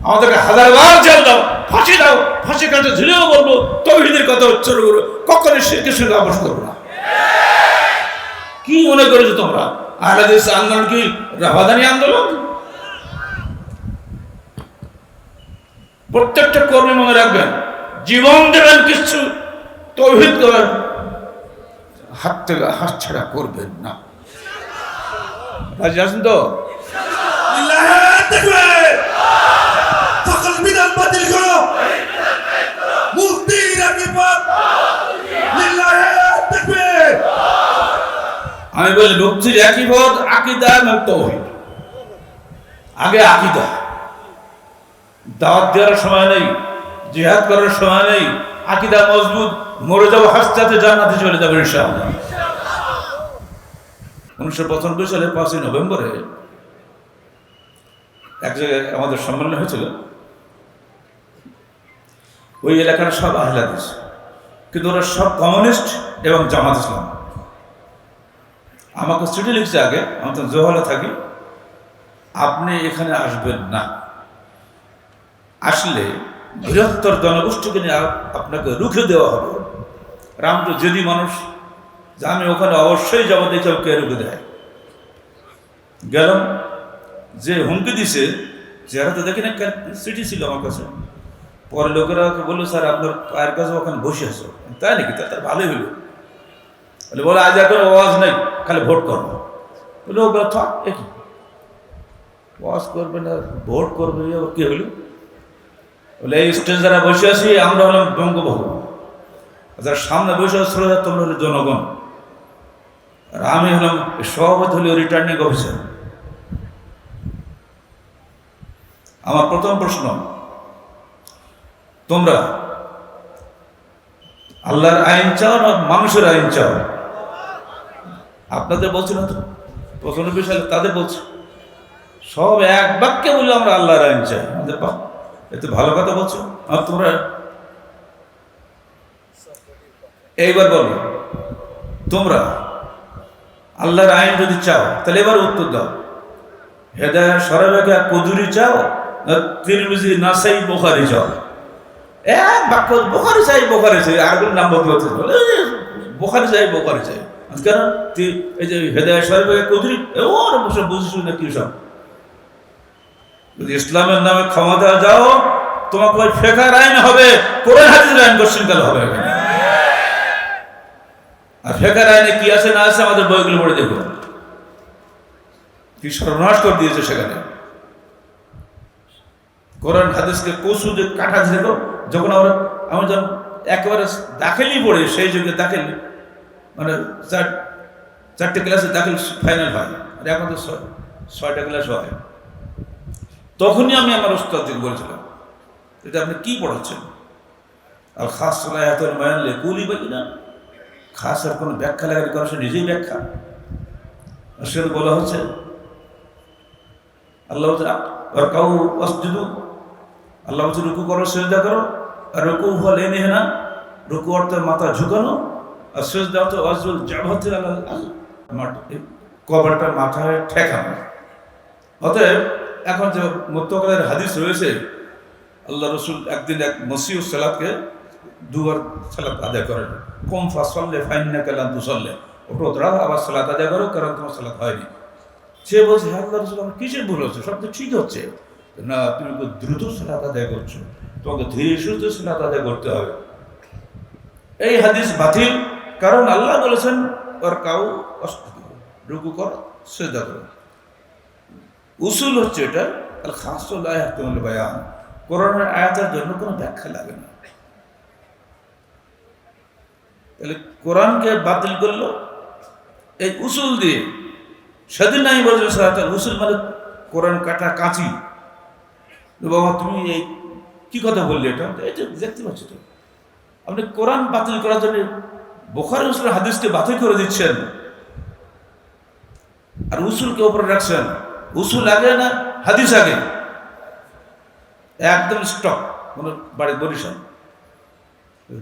আমাদেরকে হাজারবার জেল দাও, ফাঁসি দাও, ফাঁসি কাটে ঝুলেও বলবো, তাওহীদের কথা উচ্চারণ করবো, কখনো শিরকের সঙ্গে আপোষ করবো না। কি মনে করেছো তোমরা আহলে হাদিস আন্দোলন কি রাফাদানি আন্দোলন? প্রত্যেকটা কর্মী মনে রাখবেন, জীবন দেবেন কিছু তাওহীদ করার, হাত থেকে হাত ছাড়া করবেন না। রাজি আছেন তো? সকল বিধান বাতিল করো, মুক্তির আকিবাত লিল্লাহি তাকবীর। আমি বলি মুক্তির একই পথ, আকীদা এবং তাওহীদ। আগে আকীদা, দাওয়াত দেওয়ার সময় নেই, জিহাদ করার সময় নেই। আকীদা মজবুত, মরে যাবো হাসতে হাসতে জান্নাতে চলে যাবো ইনশাআল্লাহ। 1995 সালের 5ই নভেম্বরে এক জায়গায় আমাদের সম্মেলন হয়েছিল। ওই এলাকার সব আহলে হাদিস, কিন্তু ওরা সব কমিউনিস্ট এবং জামাত ইসলাম। আমাকে চিঠি লিখছে আগে, আমি তো জোহলে থাকি, আপনি এখানে আসবেন না, আসলে বৃহত্তর জনগোষ্ঠীকে নিয়ে আপনাকে রুখে দেওয়া হবে। রাম তো যদি মানুষ, যে আমি ওখানে অবশ্যই যাবো, দেখে কে রুখে দেয়। গেলাম, যে হুমকি দিছে চেহারা তো দেখি না, চিঠি ছিল আমার কাছে। পরে লোকেরা বললো, স্যার আপনার পায়ের কাছে ওখানে বসে আছো। তাই নাকি? তার ভালোই হলো। বলে আজ এখন ওয়াজ নেই, খালি ভোট করবো। বলে ও থাক, একই ওয়াজ করবে না, ভোট করবে, কি হলো? বলে এই স্টেজ যারা বসে আছি আমরা হলাম বঙ্গবন্ধু, যারা সামনে বসে আছে তোমরা হলো জনগণ, আর আমি হলাম সভাপতি, হলো রিটার্নিং অফিসার। আমার প্রথম প্রশ্ন, তোমরা আল্লাহর আইন চাও না মানুষের আইন চাও? আপনাদের বলছি না তো, 95 সালে তাদের বলছে, সব এক বাক্যে বললো আমরা আল্লাহর আইন চাই। আমাদের বাপ এত ভালো কথা বলছো। আর তোমরা এইবার বলো, তোমরা আল্লাহর আইন যদি চাও তাহলে এবার উত্তর দাও, হেদায়েত সরাবেগা কুদুরি চাও না তিরমিজি নাসাই বুখারী চাও? এক বাক্য বুখারী চাই, বুখারী চাই, আর কোন নাম বলতে হচ্ছে বুখারী চাই, বুখারী চাই। কেন? এই যে হেদায়েত সরাবেগা কুদুরি, ওর বসে বুঝিস না কি সব। যদি ইসলামের নামে ক্ষমতা যাও, তোমাকে ওই ফেকার আইন হবে, কোরআন হাদিসের আইন কোশ্চিনকাল হবে এখানে। আর ফেকার আইনে কি আছে না আছে আমাদের বইগুলো পড়ে দেখো, কি সর্বনাশ করে দিয়েছে সেখানে। কোরআন হাদিসকে কচু যে কাটা ছিল, যখন আমরা যখন একেবারে দাখিলই পড়ি, সেই যুগে দাখিল মানে 4টে ক্লাসে দাখিল ফাইনাল হয়, আর এখন তো 6টা ক্লাস হয়। তখনই আমি আমার ওস্তাদকে বলেছিলাম, এটা আপনি কি পড়াচ্ছেন? আর খাস সালাহাতুল মায়ানলে কুলি বাকি না, খাস আর কোনো ব্যাখ্যা লাগালে করে, সে নিজেই ব্যাখ্যা। আর সেটা বলা হচ্ছে আল্লাহ আর কাউ অস্তুদু, আল্লাহ হচ্ছে রুকু করো, সেজদা করো। আর রুকু ফল এনে না, রুকু অর্থে মাথা ঝুঁকানো, আর সেজদা অর্থ অজল জাভতে কবরটা মাথায় ঠেকানো। অতএব এখন যে মুত্তাকিদের হাদিস রয়েছে, আল্লাহ রসুল একদিন এক মসিহ সালাতকে 2 বার সালাত আদায় করেন। কম ফাসল্লে ফাইন্নাকা লান তুসাল্লি, ওটা দাঁড়াও আবার সালাত আদায় করো, কারণ তোমার সালাত হয়নি। সে বলছে, হ্যাঁ আল্লাহ রসুল, আমার কিসের ভুল হচ্ছে? সব তো ঠিক হচ্ছে না, তুমি দ্রুত সালাত আদায় করছো, তোমাকে ধীরে সুস্থে সালাত আদায় করতে হবে। এই হাদিস বাতিল, কারণ আল্লাহ বলেছেন ওর কাউ রুকু করো, সিজদা করো। উসুল হচ্ছে এটা, আল খাসুল আয়াতুল বায়ান, কোরআনের আয়াতের জন্য কোনো ব্যাখ্যা লাগে না। তাহলে কোরআনকে বাতিল করলো এই উসুল দিয়ে। সেদিন আমি বলছি সালাত উসুল মানে কোরআন কাটা কাঁচি। বাবা তুমি এই কি কথা বললি? এটা এই যে দেখতে পাচ্ছ তো, আপনি কোরআন বাতিল করার জন্য বুখারী মুসলিম হাদিসকে বাতিল করে দিচ্ছেন, আর উসুলকে উপরে রাখছেন। উসুল আগে না হাদিস আগে? একদম স্টক কোনো বাড়ি বরিশাল।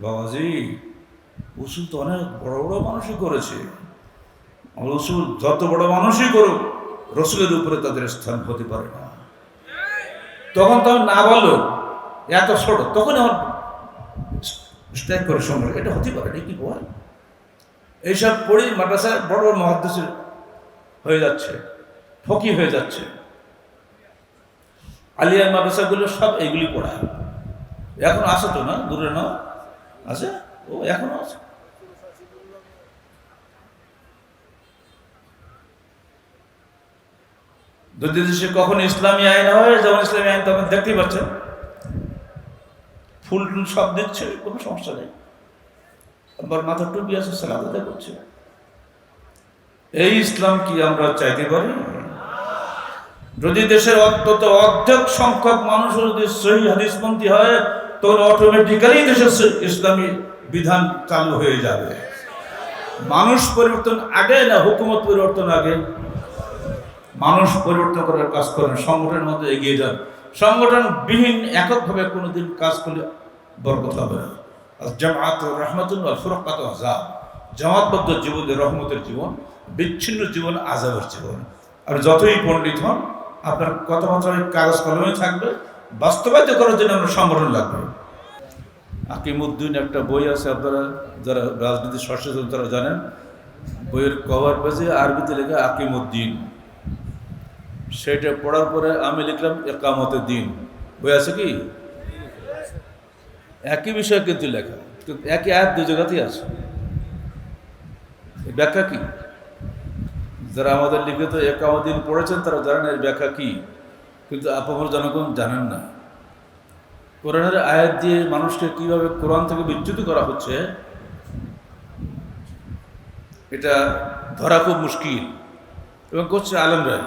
বাবাজি, উসুল তো অনেক বড় বড় মানুষই করেছে। রসুল যত বড় মানুষই করুক, রসুলের উপরে তাদের স্থান হতে পারে না। তখন তো না বললো এত ছোট, তখন আমার স্ট্রাইক করে সম্ভব, এটা হতে পারে না, কি বল। এইসব পড়েই মাদ্রাসায় বড় বড় মহাদ্দেশ হয়ে যাচ্ছে, ফকি হয়ে যাচ্ছে। আলিয়া মাদ্রাসাগুলো সব এইগুলি পড়ায়। এখন আছে তো না, দূরে না আছে, ও এখনো আছে। যদি দেশে কখন ইসলামী আইন হয়, যেমন ইসলামী আইন তখন দেখতেই পাচ্ছেন ফুল টুল সব দিচ্ছে, কোনো সমস্যা নেই। আবার মাথা টুপি আছে, সালাদ আদায় করছে। এই ইসলাম কি আমরা চাইতে পারি? যদি দেশের অন্তত অর্ধেক সংখ্যক মানুষ যদি সহি হাদিসপন্থী হয়, তখন অটোমেটিক্যালি দেশের ইসলামী বিধান চালু হয়ে যাবে। মানুষ পরিবর্তন আগে না হুকুমত পরিবর্তন আগে? মানুষ পরিবর্তন করার কাজ করেন, সংগঠনের মধ্যে এগিয়ে যান। সংগঠনবিহীন এককভাবে কোনোদিন কাজ করলে বরকত হবে না। জামাত রহমাতুল ওয়াল ফুরকাত আযাব, জামাতবদ্ধ জীবন রহমতের জীবন, বিচ্ছিন্ন জীবন আযাবের জীবন। আর যতই পণ্ডিত হন, আপনার কথাবার্তা কাগজ কলমে থাকবে, বাস্তবায়িত করার জন্য আমরা সংগঠন লাগবে। আকিমউদ্দিন একটা বই আছে, আপনারা যারা রাজনীতি সচেতন তারা জানেন। বইয়ের কভার পেজে আরবিতে লেখা আকিমউদ্দিন। সেটা পড়ার পরে আমি লিখলাম একামতের দিন। বই আছে কি? একই বিষয় কিন্তু লেখা, কিন্তু একই আয়াত দুই জায়গাতেই আছে। ব্যাখ্যা কি? যারা আমাদের লিখিত একামত-দিন পড়েছেন তারা জানেন এর ব্যাখ্যা কি, কিন্তু আপামর জনগণ জানেন না। কোরআনের আয়াত দিয়ে মানুষকে কিভাবে কোরআন থেকে বিচ্যুত করা হচ্ছে, এটা ধরা খুব মুশকিল, এবং করছে আলেমরা।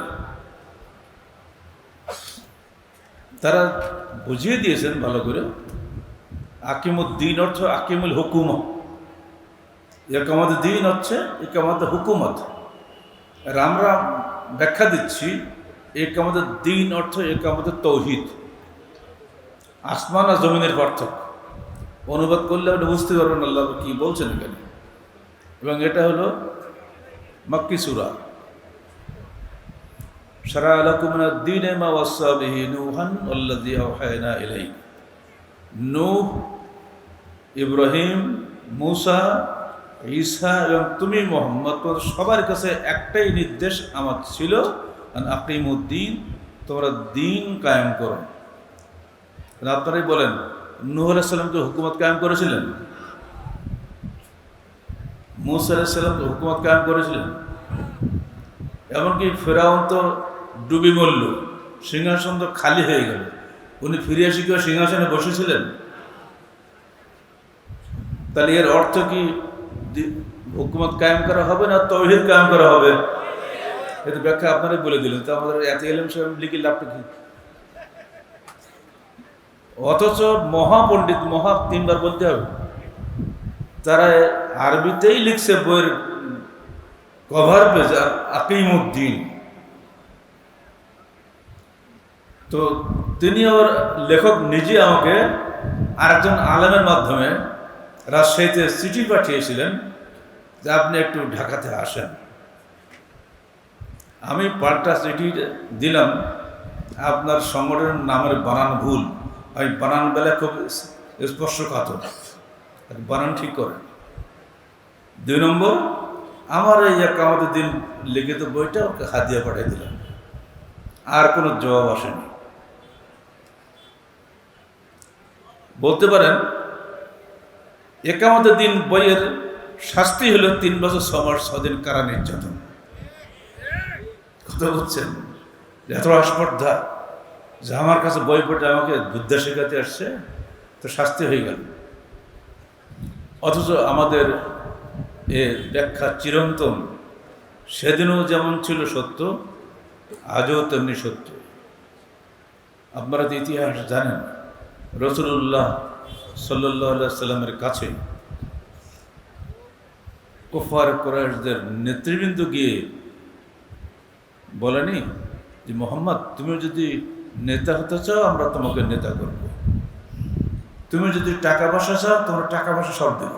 তারা বুঝিয়ে দিয়েছেন ভালো করে। আকিমুদ্দিন অর্থ আকিমুল হুকুম, একামতের দিন হচ্ছে একামতের হুকুমত। আর আমরা ব্যাখ্যা দিচ্ছি একামতের দিন অর্থ একামতের তৌহিদ। আসমান আর জমিনের পার্থক্য অনুবাদ করলে আপনি বুঝতে পারবেন আল্লাহ কি বলছেন এখানে। এবং এটা হলো মাক্কি সূরা। শারা'a লাকুম মিনাদ দীনি মা ওয়াসসা বিহি নূহান ওয়াল্লাযী আওহায়না ইলাইক। নূহ, ইব্রাহিম, মূসা, ঈসা এবং তুমি মুহাম্মদ, সবার কাছে একটাই নির্দেশ আমার ছিল, আন আকিমুদ্দিন, তোমরা দিন কায়েম করো। আপনারাই বলেন, নূহ আলাইহিস সালামকে হুকুমত কায়েম করেছিলেন? মূসা আলাইহিস সালামকে হুকুমত কায়েম করেছিলেন? এমনকি ফেরাউন তো ডুবি মরল, সিংহাসন তো খালি হয়ে গেল, উনি ফিরে এসে কেউ সিংহাসনে বসেছিলেন? তাহলে এর অর্থ কি হুকুমত কায়েম করা হবে না তাওহীদ কায়েম করা হবে? এটা ব্যাখ্যা আপনারাই বলে দিলেন। তো আমাদের এত ইলম সাহেব লিখে লাভটা কি? অথচ মহাপণ্ডিত, মহা তিনবার বলতে হবে, তারা আরবিতেই লিখছে বইয়ের কভার পেজ আকিমউদ্দিন। তো তিনি ওর লেখক নিজে আমাকে আরেকজন আলেমের মাধ্যমে রাজশাহীতে চিঠি পাঠিয়েছিলেন যে আপনি একটু ঢাকাতে আসেন। আমি পাল্টা চিঠি দিলাম, আপনার সংগঠনের নামের বানান ভুল। আমি বানান বেলা খুব স্পর্শকাতর, বানান ঠিক করেন। 2 নম্বর, আমার এই একামতের দিন লিখিত বইটা ওকে হাদিয়া পাঠিয়ে দিলাম, আর কোনো জবাব আসেনি। বলতে পারেন একামতের দিন বইয়ের শাস্তি হলো 3 বছর 6 মাস 6 দিন কারা নির্যাতন। কথা বলছেন এত আস্পর্ধা যে আমার কাছে বই পড়ে আমাকে বিদ্যা শেখাতে আসছে, তো শাস্তি হয়ে গেল। অথচ আমাদের এর ব্যাখ্যা চিরন্তন, সেদিনও যেমন ছিল সত্য, আজও তেমনি সত্য। আপনারা তো ইতিহাস জানেন, রাসূলুল্লাহ সাল্লাল্লাহু আলাইহি সাল্লামের কাছে কুফার কুরাইশদের নেতৃবৃন্দ গিয়ে বলেনি যে মুহাম্মদ, তুমি যদি নেতা হতে চাও আমরা তোমাকে নেতা করব, তুমি যদি টাকা পয়সা চাও তোমার টাকা পয়সা সব দেব,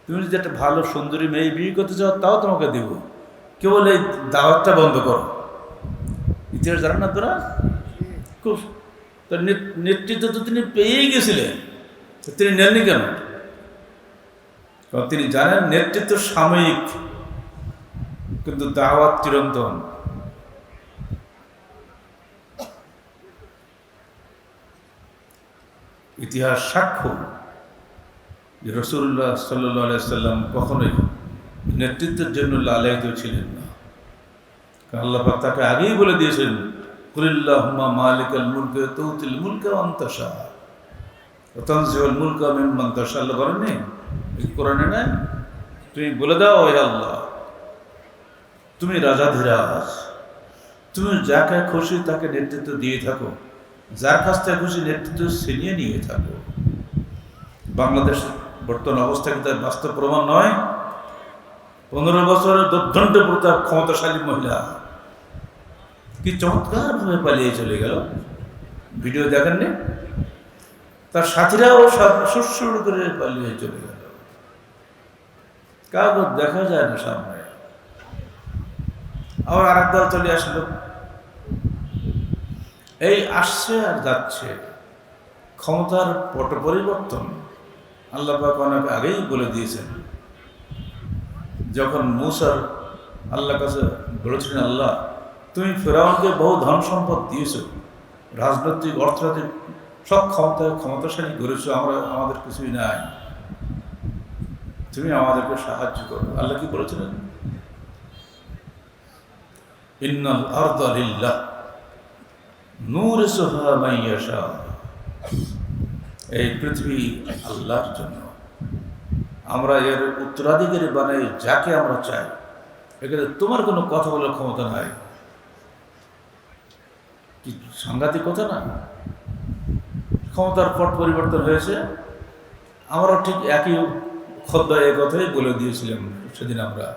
তুমি যদি একটা ভালো সুন্দরী মেয়ে বিয়ে করতে চাও তাও তোমাকে দেব, কেবল এই দাওয়াতটা বন্ধ করো। ইতিহাস জানেন না তোরা? খুব তো নেতৃত্ব তো তিনি পেয়েই গেছিলেন, তিনি নেননি কেন? কারণ তিনি জানেন নেতৃত্ব সাময়িক, কিন্তু দাওয়াত চিরন্তন। ইতিহাস সাক্ষ্য যে রাসূলুল্লাহ সাল্লাল্লাহু আলাইহি সাল্লাম কখনোই নেতৃত্বের জন্য লালায়িত ছিলেন না। কারণ আল্লাহ পাক তাকে আগেই বলে দিয়েছেন, কুলিল্লাহুম্মা মালিকাল মুলকি তুতিল মুলকা মান তাশা ওয়া তানজিউল মুলকা মিম্মান তাশা। আল্লাহ বলেননি কোরআনে না, তুমি বলে দাও হে আল্লাহ, তুমি রাজাধিরাজ, তুমি যাকে খুশি তাকে নেতৃত্ব দিয়ে থাকো, যার কাছ থেকে খুশি নেতৃত্ব ছিনিয়ে নিয়ে থাকো। বাংলাদেশের বর্তমান অবস্থা কি তার বাস্তব প্রমাণ নয়? 15 বছরের দুর্দণ্ড প্রতাপ ক্ষমতাশালী মহিলা কি চমৎকার ভাবে পালিয়ে চলে গেল, ভিডিও দেখেননি? তার সাথীরাও সুরসুর করে পালিয়ে চলে গেল, কাউকে দেখা যায় না সামনে। আবার আরেক দল চলে আসলো, এই আসছে আর যাচ্ছে, ক্ষমতার পট পরিবর্তন। আল্লাহ পাক অনেক আগেই বলে দিয়েছেন, যখন মুসার আল্লাহর কাছে বলেছিলেন, আল্লাহ তুমি ফেরাউনকে বহু ধন সম্পদ দিয়েছো, রাজনৈতিক অর্থনৈতিক সব ক্ষমতাশালী করেছো, আমাদের কিছুই নাই, তুমি আমাদেরকে সাহায্য করো। আল্লাহ কি বলেছিলেন? ইন্নাল আরদা লিল্লাহ নূরিসুহা মান ইয়াশা। এই পৃথিবী আল্লাহর জন্য, আমরা এর উত্তরাধিকারী বানাই যাকে আমরা চাই। এখানে তোমার কোনো কথা বলার ক্ষমতা নাই। কি সাংঘাতিক কথা না? ক্ষমতার পট পরিবর্তন হয়েছে। আমরা ঠিক একই খোদ্দায় এ কথাই বলে দিয়েছিলাম সেদিন আমরা,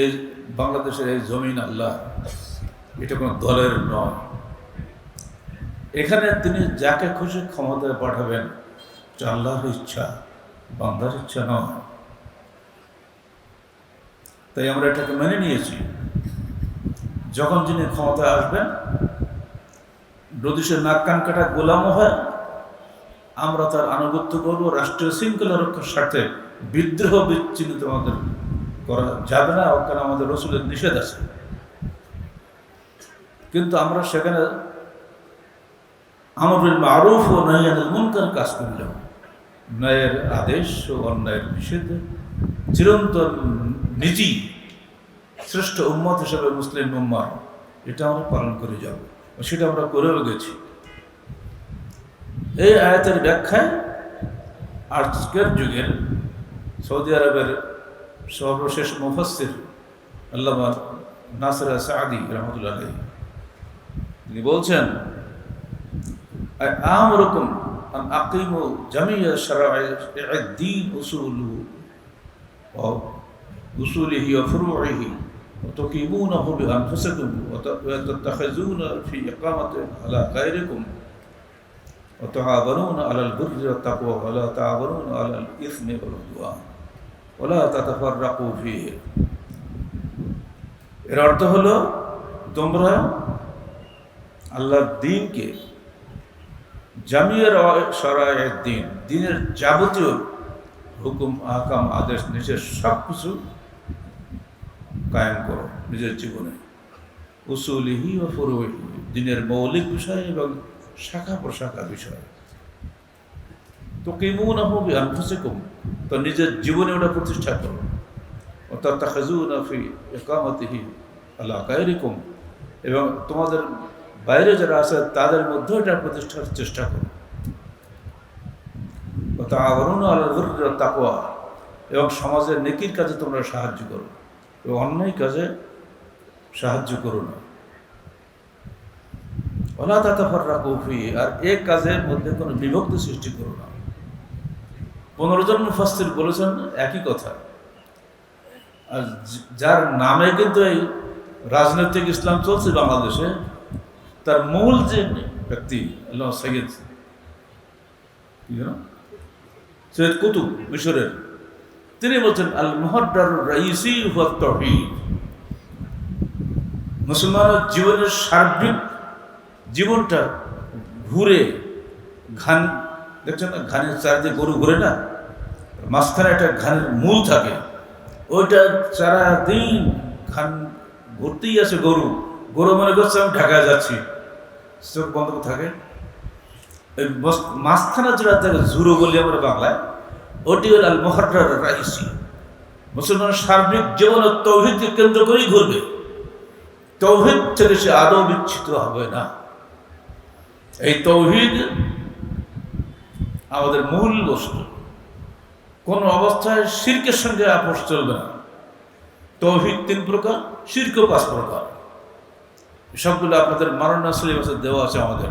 এই বাংলাদেশের এই জমিন আল্লাহ, এটা কোনো দলের নয়। এখানে তিনি যাকে খুশি ক্ষমতায় পাঠাবেন, আল্লাহর ইচ্ছা, বান্দার ইচ্ছা নয়। তাই আমরা এটাকে মেনে নিয়েছি। যখন যিনি ক্ষমতায় আসবেন, যদি সে নাক কান কাটা গোলামও হয়, আমরা তার আনুগত্য করব। রাষ্ট্রীয় শৃঙ্খলা রক্ষার স্বার্থে বিদ্রোহ বিচ্ছিন্ন আমাদের করা যাবে না, কারণ আমাদের রসুলের নিষেধ আছে। কিন্তু আমরা সেখানে আমরুল মারুফ ও নাহি আনিল মুনকার কাজ করলাম, ন্যায়ের আদেশ ও অন্যায়ের নিষেধ চিরন্তন নীতি শ্রেষ্ঠ উম্মত হিসেবে মুসলিম উম্মাহ, এটা আমরা পালন করে যাব, সেটা আমরা করেও গেছি। এই আয়াতের ব্যাখ্যায় আজকের যুগের সৌদি আরবের সর্বশেষ মুফাসসির আল্লামা নাসির সাদি রহমতুল্লাহ আলাইহি তিনি বলছেন, আমরুকুম আন আকিমু জামিয়া শারাই'আদ দ্বীন উসুলিহি ওয়া ফুরুইহি ওয়া তুকিমুনাহু বিআনফুসিকুম ওয়া তাত্তাখিযুনা ফি ইকামাতি আলা গায়রিকুম ওয়া তাআওয়ানুনা আলাল বিররি ওয়াত তাকওয়া ওয়া লা তাআওয়ানুনা আলাল ইসমি ওয়াল উদওয়ান ওয়া লা তাতাফাররাকু ফীহি। এর অর্থ হলো, তোমরা আল্লাহর দ্বীনকে, জামিয়ার শারাই'আদ দ্বীন, দ্বীনের যাবতীয় হুকুম আহকাম আদেশ নিষেধ সব কিছু কায়েম করো নিজের জীবনে। উসুলিহি ও ফুরুইহি, দ্বীনের মৌলিক বিষয় এবং শাখা প্রশাখা বিষয়। তুকিমুনাহু বিআনফুসিকুম, তো নিজের জীবনে ওটা প্রতিষ্ঠা করো। ওয়া তাত্তাখিযুনা ফি ইকামাতিহি আলা গায়রিকুম, এবং তোমাদের বাইরে যারা আছে তাদের মধ্যে এটা প্রতিষ্ঠার চেষ্টা করো। ওয়া তাআওয়ানুনা আলাল বিররি ওয়াত তাকওয়া, এবং সমাজের নেকির কাজে তোমরা সাহায্য করো, এবং অন্যায় কাজে সাহায্য করো না। ওয়া লা তাতাফাররাকু ফীহি, আর এক কাজের মধ্যে কোনো বিভক্তি সৃষ্টি করো না। 15 জন মুফাসসির বলেছেন একই কথা। আর যার নামে কিন্তু এই রাজনৈতিক ইসলাম চলছে বাংলাদেশে, তার মূল যে ব্যক্তি আল্লাহ সৈয়দ কুতুব মিশরের, তিনি বলছেন আল মুহাদ্দারুর রাইসি হুয়া তাওহীদ। মুসলমানের জীবনের সার্বিক জীবনটা ঘুরে ঘান, দেখছেন না ঘানের চারিদিকে গরু ঘুরে না, মাঝখানে একটা ঘানের মূল থাকে, ওইটা সারাদিন ঘান ঘুরতেই আছে। গরু গরু মনে করছে আমি ঢাকায় যাচ্ছি, চোখ বন্ধ করে থাকে। ওই মাঝখানে যেটা থাকে ঝুরো বলি আমরা বাংলায়, ওটি হল আল মুহাররার রাইসি। মুসলমানের সার্বিক জীবনে তৌহিদকে কেন্দ্র করেই ঘুরবে, তৌহিদ থেকে সে আদৌ বিচ্ছিন্ন হবে না। এই তৌহিদ আমাদের মূল বস্তু, কোন অবস্থায় শিরকের সঙ্গে আপোষ চলবে না। তৌহিদ 3 প্রকার, শিরক 5 প্রকার। সবগুলো আপনাদের মারানা সিলেবাসে দেওয়া আছে। আমাদের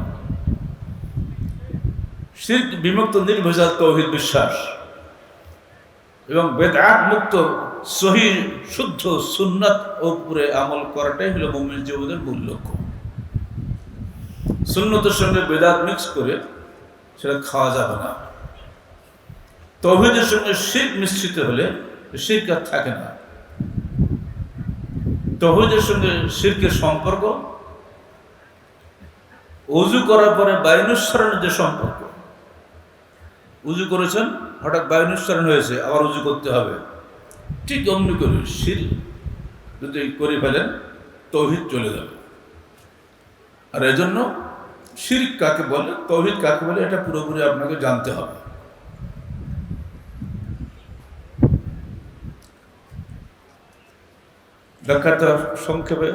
শিরক বিমুক্ত নির্ভেজাল তৌহিদ বিশ্বাস এবং বেদআত মুক্ত সহি শুদ্ধ সুন্নাত উপরে আমল করাটাই হলো মুমিন জীবনের মূল লক্ষ্য। সুন্নতের সঙ্গে বেদাত মিক্স করে সেটা খাওয়া যাবে না। তৌহিদের সঙ্গে শিরক মিশ্রিত হলে শিরক আর থাকে না। তৌহিদের সঙ্গে শিরকের সম্পর্ক ওযু করার পরে বায়ুনুচ্চারণের যে সম্পর্ক, উজু করেছেন হঠাৎ বায়ুনুচ্চারণ হয়েছে, আবার উজু করতে হবে, ঠিক অমনি করে শিরক যদি করে ফেলেন তৌহিদ চলে যাবে। আর এজন্য শিরক কাকে বলে, তৌহিদ কাকে বলে, এটা পুরোপুরি আপনাকে জানতে হবে। ব্যাখ্যাটা সংক্ষেপে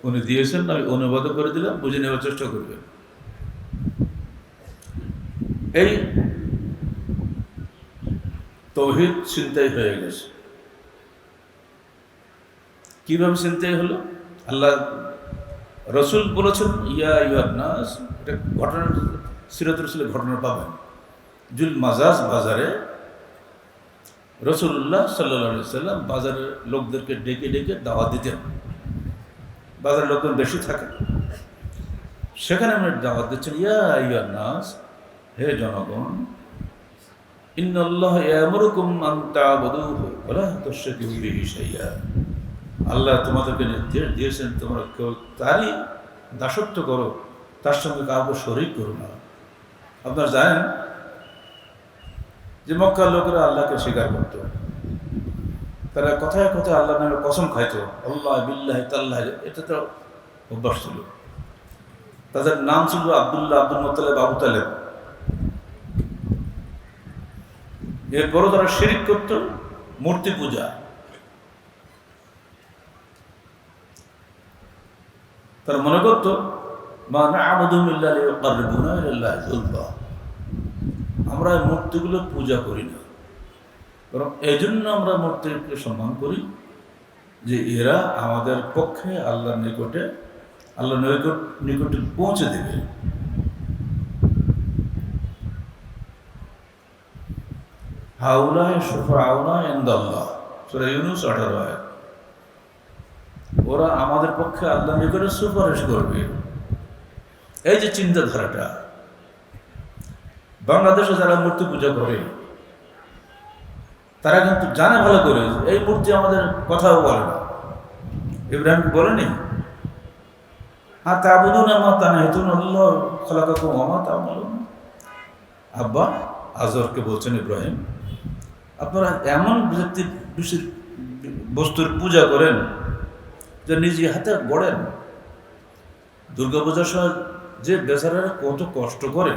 উনি দিয়েছেন, আমি অনুবাদ করে দিলাম, বুঝে নেওয়ার চেষ্টা করবেন। এই তৌহিদ চিন্তাই হয়ে গেছে। কিভাবে চিন্তাই হলো? আল্লাহ রসুল বলেছেন ইয়া আইয়ুহান নাস, এটা ঘটনা সিরাতুল রাসূলের ঘটনা পাবেন। জুল মাজাজ বাজারে রাসূলুল্লাহ সাল্লাল্লাহু আলাইহি সাল্লাম বাজারের লোকদেরকে ডেকে ডেকে দাওয়াত দিতেন। বাজারের লোকজন বেশি থাকে, সেখানে আমরা দাওয়াত দিচ্ছেন, ইয়া আইয়ুহান নাস, হে জনগণ, ইন্নাল্লাহ ইয়ামুরুকুম আন তা'বুদুহু ওয়া লা তুশরিকু বিহি শাইআ। আল্লাহ তোমাদেরকে নির্দেশ দিয়েছেন তোমরা কেউ তারই দাসত্ব করো, তার সঙ্গে কাউকে শরীক করো না। আপনারা জানেন যে মক্কার লোকেরা আল্লাহকে স্বীকার করত, তারা কথায় কথায় আল্লাহ নামে কসম খাইত, আল্লাহ বিল্লাহি তাল্লাহি, এটা তো অভ্যাস ছিল। তাদের নাম ছিল আব্দুল্লাহ, আব্দুল মুত্তালিব, আবু তালেব। এরপরও তারা শিরক করত, মূর্তি পূজা। তারা মনে করত মা না'বুদুহুম ইল্লা লিয়ুকাররিবুনা ইলাল্লাহি যুলফা, আমরা এই মূর্তিগুলো পূজা করি না, বরং এই জন্য আমরা মূর্তিকে সম্মান করি যে এরা আমাদের পক্ষে আল্লাহর নিকটে নিকটে পৌঁছে দেবে। হাউলায়ে শুফাআউনা ইনদাল্লাহ, সূরা ইউনূস 18 আয়াত। ওরা আমাদের পক্ষে আল্লাহর নিকটে সুপারিশ করবে। এই যে চিন্তাধারাটা, বাংলাদেশে যারা মূর্তি পূজা করে তারা কিন্তু জানে ভালো করে এই মূর্তি আমাদের কথাও বলে না। ইব্রাহিম বলেনি হ্যাঁ তা'বুদুনা মা তানহিতুন আল্লাহ খালাকাকুম ওয়া মা তা'মালুন। আব্বা আজরকে বলছেন, ইব্রাহিম আপনারা এমন বস্তুর পূজা করেন যে নিজে হাতে গড়েন। দুর্গাপূজার সময় যে বেচারারা কত কষ্ট করে,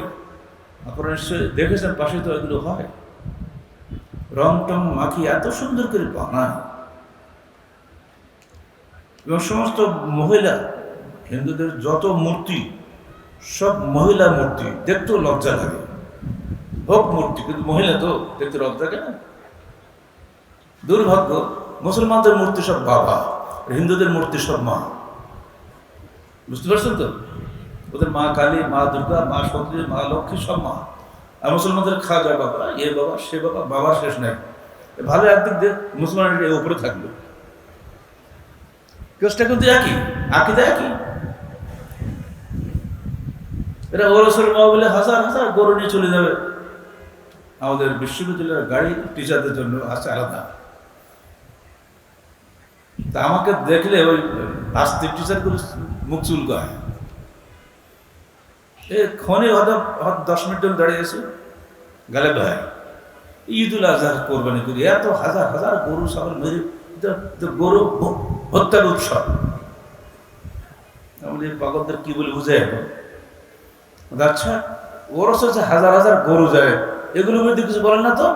আপনারা নিশ্চয়ই দেখেছেন, পাশে তো এগুলো হয়, রং টং মাখি এত সুন্দর করে বানায়। এবং সমস্ত মহিলা, হিন্দুদের যত মূর্তি সব মহিলা মূর্তি, দেখতেও লজ্জা লাগে। হোক মূর্তি, কিন্তু মহিলা তো দেখতে লজ্জা লাগে না। দুর্ভাগ্য, মুসলমানদের মূর্তি সব বাবা, হিন্দুদের মূর্তি সব মা। বুঝতে পারছেন তো? ওদের মা কালী, মা দুর্গা, মা সতী, মা লক্ষ্মী সব মা। আর মুসলমানদের খাজা বাবা, এ বাবা, সে বাবা, বাবার শেষ নাই। ভালো একদিক দিয়ে মুসলমানের উপরে থাকলো, কেসটা কিন্তু একই, আকিদা একই। এরা ওরসের মা বলে হাজার হাজার গরু নিয়ে চলে যাবে। আমাদের বিশ্ববিদ্যালয়ের গাড়ি টিচারদের জন্য আছে আলাদা। তা আমাকে দেখলে ওই আস্তিক টিচারগুলো মুখ চুলকায়। ক্ষণে হয়তো 10 মিনিট জন্য দাঁড়িয়েছে গেলে ভাই ঈদুল আজহার কোরবানি করি, এত হাজার হাজার গরু ছাগল মেরে, গরু হত্যার উৎসব। আমাদের পাগলদের কি বলে বুঝে এখন? আচ্ছা, ওর হচ্ছে হাজার হাজার গরু যায়, এগুলোর মধ্যে কিছু বলেন না তো?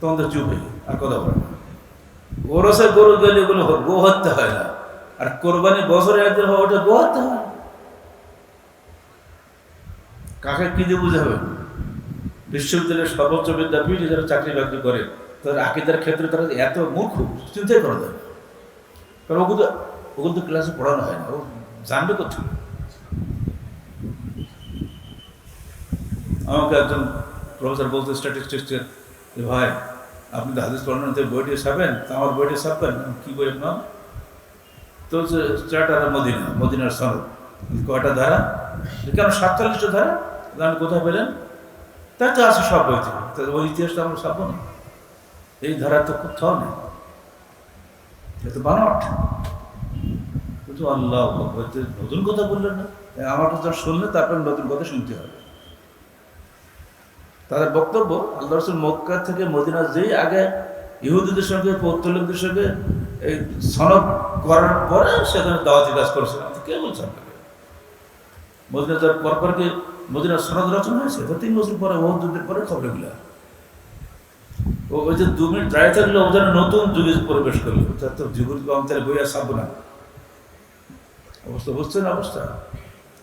তোমাদের চুপ হয়ে আর কথা বলে না। ওর হচ্ছে গরু গেলে এগুলো গো হত্যা হয় না, আর কোরবানি বছরে একদিন হয়, ওটা গো হত্যা হয়। কাকে কি দিয়ে বুঝে হবে? বিশ্ববিদ্যালয়ের সর্বোচ্চ বিদ্যাপীঠে যারা চাকরি বাকরি করে, তাদের আকীদার ক্ষেত্রে তারা এত মূর্খ, চিন্তাই করা যায়। কারণ ওগুলো তো ক্লাসে পড়ানো হয় না, ও জানবে কোথায়? আমাকে একজন প্রফেসর বলতে স্ট্যাটিস্টিক্সের, যে ভাই আপনি তো হাদিস পড়ানোর বইটি ছাপেন, তা আমার বইটি ছাপবেন। কী বই আপনার? তো চারটা মদিনার সনদ, কয়টা ধারা? কেন 47টা ধারা? আপনি কোথায় পেলেন? তাই তো আছে সব বইতে, ওই ইতিহাসটা আমরা ছাপবো না? এই ধারা তো কোথাও নেই, এ তো বানট। কিন্তু আল্লাহ নতুন কথা বললেন না, আমার কথা শুনলে তারপর নতুন কথা শুনতে হবে। তাদের বক্তব্য, আল্লাহ রাসূল মক্কা থেকে মদিনা যেই আগে ইহুদিদের সঙ্গে পৌত্তলিকদের সঙ্গে এই সনদ করার পরে সেখানে দাওয়াতি কাজ করেছিলাম। কে বলছে আপনাকে? মদিনা যাওয়ার পর কি মদিনার সনদ রচনা হয়েছে? তো 3 বছর পরে, বহু যুগের পরে খবরগুলো। ওই যে 2 মিনিট দাঁড়িয়ে থাকলে ও যেন নতুন যুগে প্রবেশ করলো, তার তো যুগের অন্তরে বই আর ছাপবো না। অবস্থা বুঝছেন? অবস্থা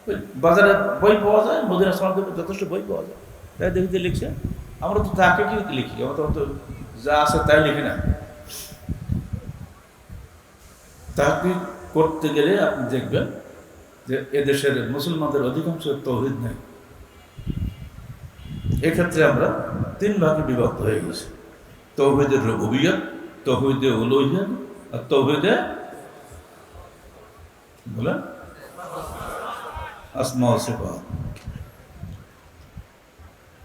ওই বাজারে বই পাওয়া যায়, মদিনা সনদ যথেষ্ট বই পাওয়া যায়, তাই দেখতে লিখছে। আমরা তো তাকে কি লিখি? আমরা তো যা আছে তাই লিখি না। তাকে করতে গেলে আপনি দেখবেন যে এদেশের মুসলমানদের অধিকাংশ তৌহিদ নেই। এক্ষেত্রে আমরা 3 ভাগে বিভক্ত হয়ে গেছি: তৌহিদে রুবুবিয়্যাত, তৌহিদে উলুহিয়্যাত, আর তৌহিদে বলেন আসমা ওয়া সিফাত।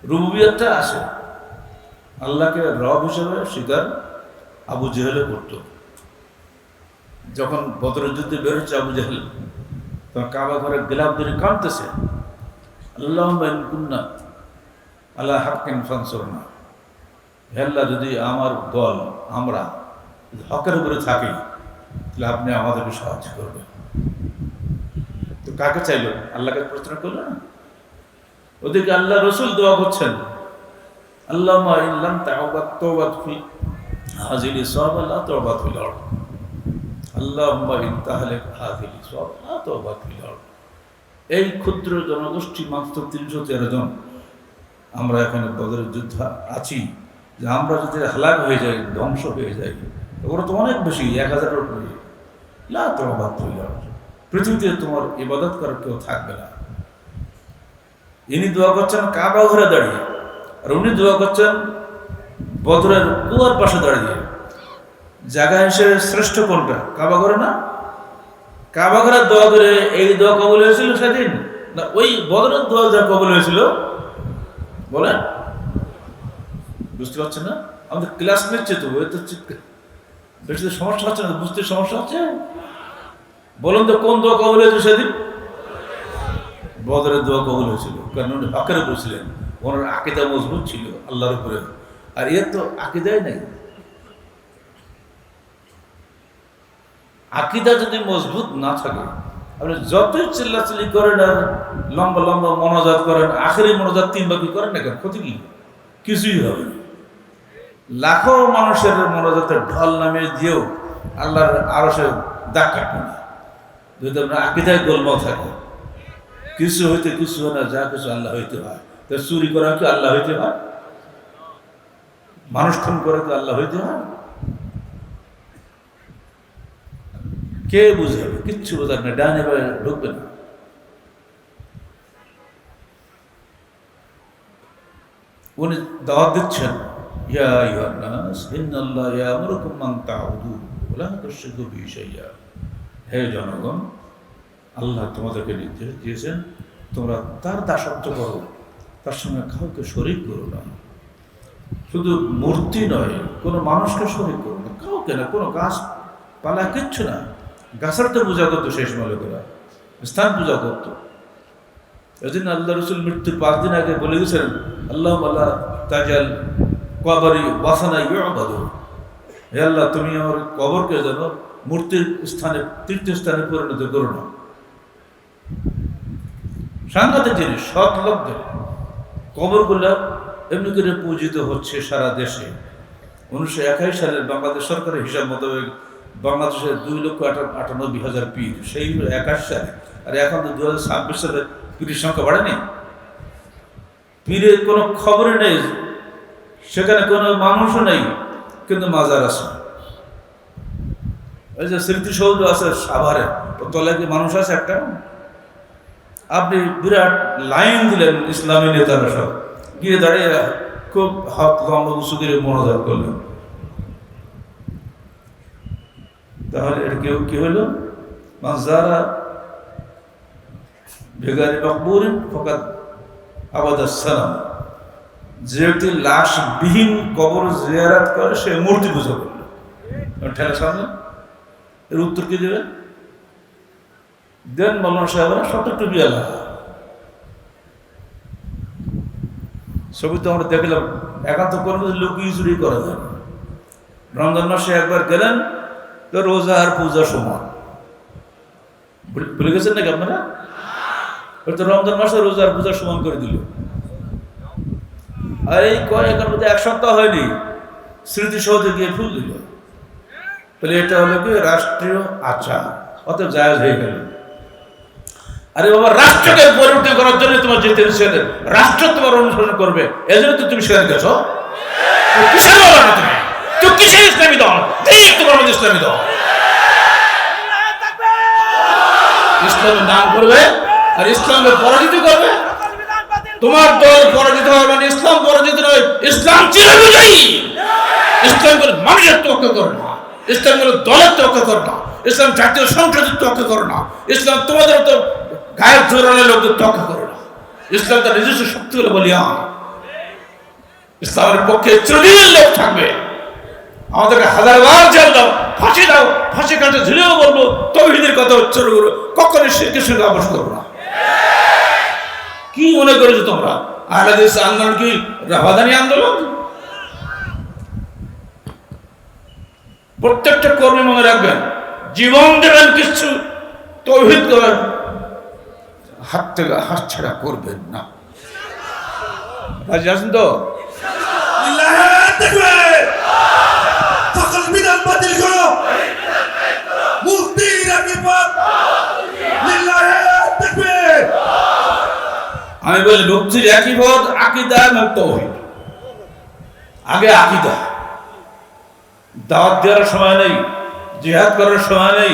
রুবুবিয়্যাতটা আসে, আল্লাহকে রব হিসেবে স্বীকার আবু জেহেলে করত। যখন বদরের যুদ্ধে বেরোচ্ছে আবু জেহেল, তখন কাবা ঘরে গিলাফ ধরে কাঁদতেছে, আল্লাহুম্মা ইন কুন্না আলা হাক্কিন ফানসুরনা, হে আল্লাহ, যদি আমার দল, আমরা হকের উপরে থাকি, তাহলে আপনি আমাদেরকে সাহায্য করবেন। তো কাকে চাইল? আল্লাহকে প্রার্থনা করলো না? ওদিকে আল্লাহ রসুল দোয়া করছেন, আল্লাহুম্মা ইন লাম তাওবাত ফি হাযিহি সাওবা লা তাওবাত ফিল আরদ, আল্লাহুম্মা ইন তাহলিক হাযিহি সাওবা লা তাওবাত ফিল আরদ। এই ক্ষুদ্র জনগোষ্ঠী মাত্র 313 জন আমরা এখানে বদরের যুদ্ধ আছি, যে আমরা যদি হালাক হয়ে যাই, ধ্বংস হয়ে যাই, ওরা তো অনেক বেশি, 1000-এর উপরে। লা তাওবাত ফিল আরদ, পৃথিবীতে তোমার ইবাদত করার কেউ থাকবে না। ইনি দোয়া করছেন কাবা ঘরে দাঁড়িয়ে, আর উনি দোয়া করছেন বদরের কুয়ার পাশে দাঁড়িয়ে। জায়গা হিসেবে শ্রেষ্ঠ কোনটা? কাবা ঘরে না? কাবা ঘরের দোয়া করে এই দোয়া কবুল হয়েছিল সেদিন, না ওই বদরের দোয়া যা কবুল হয়েছিল? বলেন, বুঝতে পারছেন না? আমাদের ক্লাস নিচ্ছে তো, ওই তো বেশি সমস্যা হচ্ছে না, বুঝতে সমস্যা হচ্ছে? বলুন তো কোন দোয়া কবুল হয়েছিল সেদিন? বদরের দোয়া কবুল হয়েছিল, কারণ উনি হকের উপর ছিলেন, ওনার আকীদা মজবুত ছিল আল্লাহর উপরে। আর এর তো আকীদাই নাই। আকীদা যদি মজবুত না থাকে, আপনি যতই চিল্লাচিল্লি করেন আর লম্বা লম্বা মনোজাত করেন, আখেরি মনোজাত 3 বাকি করেন না কেন, ক্ষতি কি? কিছুই হবে না। লাখো মানুষের মনোজাতের ঢল নামিয়ে দিয়েও আল্লাহর আরশে দাগ কাটবে না, যদি আপনার আকীদায় গোলমাল থাকে। কিছু হইতে কিছু হয় না, যা কিছু আল্লাহ হইতে হয়। তা চুরি করা কি আল্লাহ হইতে হয়? মানুষ খুন করে কি আল্লাহ হইতে হয়? কে বুঝাবে? কিচ্ছু বোঝার না, ডানে বায়ে ঢুকবে না। উনি দাওয়াত দিচ্ছেন, ইয়া আইয়ুহান নাস ইন্নাল্লাহা ইয়া'মুরুকুম আন তা'বুদু ওয়া লা তুশরিকু বিহি শাইয়্যা। হে জনগণ, আল্লাহ তোমাদেরকে নির্দেশ দিয়েছেন তোমরা তার দাসত্ব করো, তার সঙ্গে কাউকে শরীক করো না। শুধু মূর্তি নয়, কোনো মানুষকে শরীক করো না, কাউকে না, কোনো গাছ পালা কিচ্ছু না। গাছের তো পূজা করতো শেষ মালিকেরা, স্থান পূজা করতো, এদিন আল্লাহ রসুল মৃত্যুর 5 দিন আগে বলে গেছিলেন, আল্লাহ আল্লাহ তাজাল কবরি ওয়াসানা ইউবাদু, হে আল্লাহ তুমি আমার কবরকে যেন মূর্তির স্থানে, তীর্থস্থানে পরিণত করো না। সাংঘাতিক জিনিস, সৎ লোকদের কবরগুলা এমনি করে পূজিত হচ্ছে সারা দেশে। 1921 সালের বাংলাদেশ সরকারের হিসাব মোতাবেক বাংলাদেশে 2,98,000 পীর, সেই 21 সালে। আর এখন তো 2026 সালে পীরের সংখ্যা বাড়েনি। পীরের কোনো খবরই নেই, সেখানে কোনো মানুষও নেই, কিন্তু মাজার আছে। ওই যে স্মৃতিসৌধ আছে সাভারে, ও তলায় কি মানুষ আছে একটা? আপনি বিরাট লাইন দিলেন ইসলামী নেতারা সব গিয়ে দাঁড়িয়ে খুব হাত লম্বা উঁচু করে মনোজাত করলেন। তাহলে এটা কেউ কি হলো? মাজারা বেগারি মকবুরিন ফকাত আবাদাসসালাম, যে ব্যক্তি লাশবিহীন কবর জিয়ারত করে সে মূর্তি পূজা করলো। ঠেলা সামনে এর উত্তর কি দেবেন? দেন মৌলানা সাহেবরা 70 টুপি আলা ছবি তো আমরা দেখলাম। একান্ত কর্ম লুকিয়ে চুরি করা যায়। রমজান মাসে একবার গেলেন তো রোজা আর পূজা সমান। ভুলে গেছেন নাকি আপনারা? তো রমজান মাসে রোজা আর পূজা সমান করে দিল। আর এই কয়েকের মধ্যে 1 সপ্তাহ হয়নি, স্মৃতিসৌধে গিয়ে ফুল দিল। তাহলে এটা হলো কি রাষ্ট্রীয় আচার, অতএব জায়েজ হয়ে গেল। আরে বাবা, রাষ্ট্রকে পরিবর্তন করার জন্য তোমার যেতে সেদের রাষ্ট্র তোমার অনুসরণ করবে, এজন্য তো তুমি সেখানে গেছো। কিসের বলো না তুমি? তুই কিসের ইসলামী দল? এই তোমার মধ্যে ইসলামী দল। ইসলামের নাম করবে আর ইসলামকে পরাজিত করবে। তোমার দল পরাজিত হবে মানে ইসলাম পরাজিত নয়। ইসলাম চিরবিজয়ী। ইসলাম করে মানুষের তোয়াক্কা করে না, ইসলাম করে দলের তোয়াক্কা করে না, ইসলাম জাতীয় সংসদের তোয়াক্কা করে না, ইসলাম তোমাদের তো গায়ের জোরানো লোকদের তোয়াক্কা করে না। ইসলাম তার নিজস্ব শক্তি হলে বলিয়া ইসলামের পক্ষে চিরদিনের লোক থাকবে। আমাদেরকে 1000বার জেল দাও, ফাঁসি দাও, ফাঁসি কাটে ঝুলেও বলবো তৌহিদের কথা উচ্চারণ করবো, কখনোই শিরকের সঙ্গে আপোষ করবো না। কি মনে করেছো তোমরা আহলে হাদিস আন্দোলন কি রাহাদানি আন্দোলন? প্রত্যেকটা কর্মী মনে রাখবেন, জীবন দেবেন কিছু তৌহিদ করেন, হাত থেকে হাত ছাড়া করবেন না। রাজি আছেন তো? লিল্লাহি তাকবীর, সকল বিধান বাতিল করো, মুক্তির আকিবাত, লিল্লাহি তাকবীর। আমি বলি মুক্তির একই পথ, আকীদা এবং তাওহীদ। আগে আকীদা, দাওয়াত দেওয়ার সময় নেই, জিহাদ করার সময় নেই।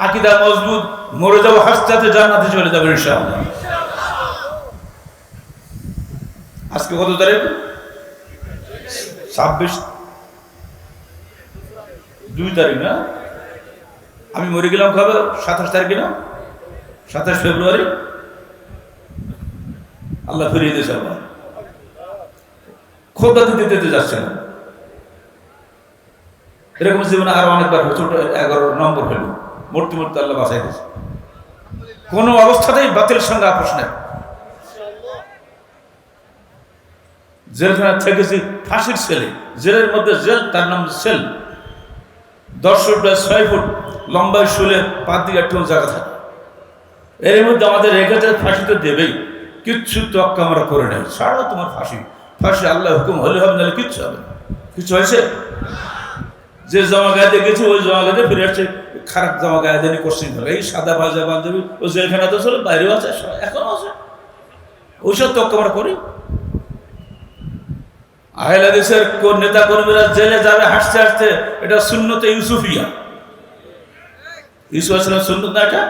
আকীদা মজবুত, মরে যাবো হাসতে জান্নাতে চলে যাবে ইনশাআল্লাহ। আজকে কত তারিখ? 2 তারিখ না? আমি মরে গেলাম কবে? 27 তারিখে না? 27 ফেব্রুয়ারি। আল্লাহ ফিরিয়ে দিয়েছে। আল্লাহ খোদা দিতে যাচ্ছে না। এরকম জীবনে আরো অনেকবার ছোট 11 নম্বর হলো, মূর্তি আল্লাহ বাঁচাই দিয়েছে। কোন অবস্থাতেই বাতিলের সঙ্গে আপোষ নেই। জেলখানা থেকেছি ফাঁসির সেলে, জেলের মধ্যে জেল, তার নাম সেল। 10 ফুট বা 6 ফুট লম্বায় শুলে 5 দিকে একটু জায়গা থাকে। এর মধ্যে আমাদের রেখেছে ফাঁসি তো দেবেই, কিচ্ছু তোয়াক্কা আমরা করে নেই। ছাড়ো তোমার ফাঁসি, ফাঁসি আল্লাহ হুকুম হলে হবে, নাহলে কিচ্ছু হবে না। কিছু হয়েছে? যে জামা গায়ে দিয়ে গেছে ওই জামা গায়ে ফিরে আসছে, খারাপ জামা গায়ে দিয়ে কোশ্চিন করে। এই সাদা ভাজা বান্ধবী ও জেলখানা তো ছিল, বাইরেও আছে, এখনো আছে। ওইসব তোয়াক্কা আমরা করি। আহলে হাদিসের নেতা কর্মীরা জেলে যাবে হাসতে হাসতে, এটা সুন্নতে ইউসুফিয়া। ইউসুফ আলাইহিস সালাম সুন্নত না এটা?